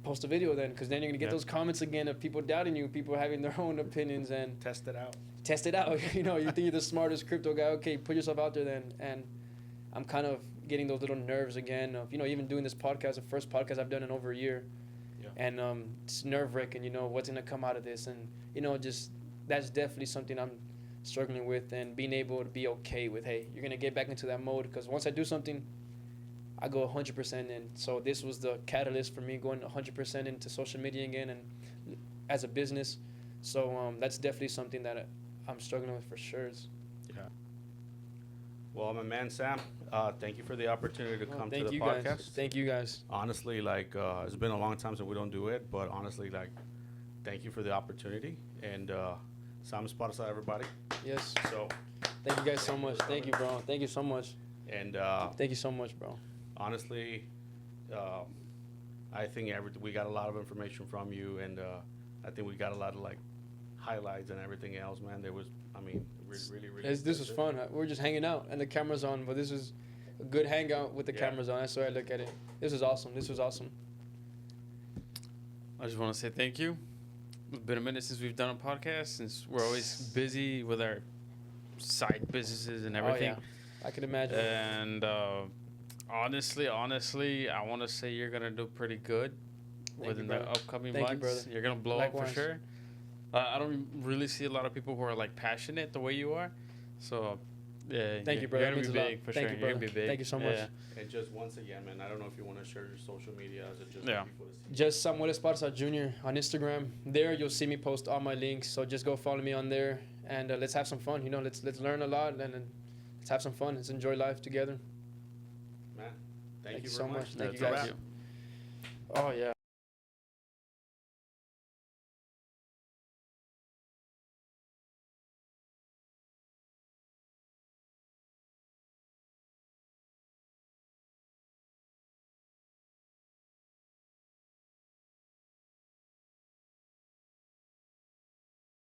Post a video then, because then you're gonna get those comments again of people doubting you, people having their own opinions, and
Test it out.
test it out. You know, you think you're the smartest crypto guy. Okay, put yourself out there then. And I'm kind of getting those little nerves again of, even doing this podcast, the first podcast I've done in over a year.
Yeah.
And it's nerve wracking, what's gonna come out of this, and just that's definitely something I'm struggling with, and being able to be okay with, hey, you're gonna get back into that mode, because once I do something, I go 100% in. So this was the catalyst for me going 100% into social media again and as a business. So that's definitely something that I'm struggling with for sure.
Yeah. Well, my man Sam, thank you for the opportunity to come to the podcast.
Guys. Thank you guys.
Honestly, it's been a long time since we don't do it, but honestly, thank you for the opportunity. And Sam Esparza, everybody.
Yes.
So
thank you guys so much. Thank you, bro. Thank you so much.
And
thank you so much, bro.
Honestly, I think we got a lot of information from you, and I think we got a lot of highlights and everything else, man. Really.
This was fun. We're just hanging out and the camera's on, but this is a good hangout with the cameras on. That's the way I look at it. This was awesome.
I just want to say thank you. It's been a minute since we've done a podcast, since we're always busy with our side businesses and everything.
Oh, yeah. I can imagine.
And honestly, I want to say you're going to do pretty good within the upcoming months. You're going to blow up for sure. I don't really see a lot of people who are passionate the way you are. So, yeah.
Thank you, brother.
You're going to be big for sure. You're going to be big.
Thank you so much.
Yeah. And just once again, man, I don't know if you want to share your social media. Is it just
yeah.
people to see?
Just Samuel Esparza Jr. on Instagram. There you'll see me post all my links. So just go follow me on there, and let's have some fun. Let's learn a lot, and let's have some fun. Let's enjoy life together.
Man, thank you
so
very much.
Thank you guys. Oh yeah.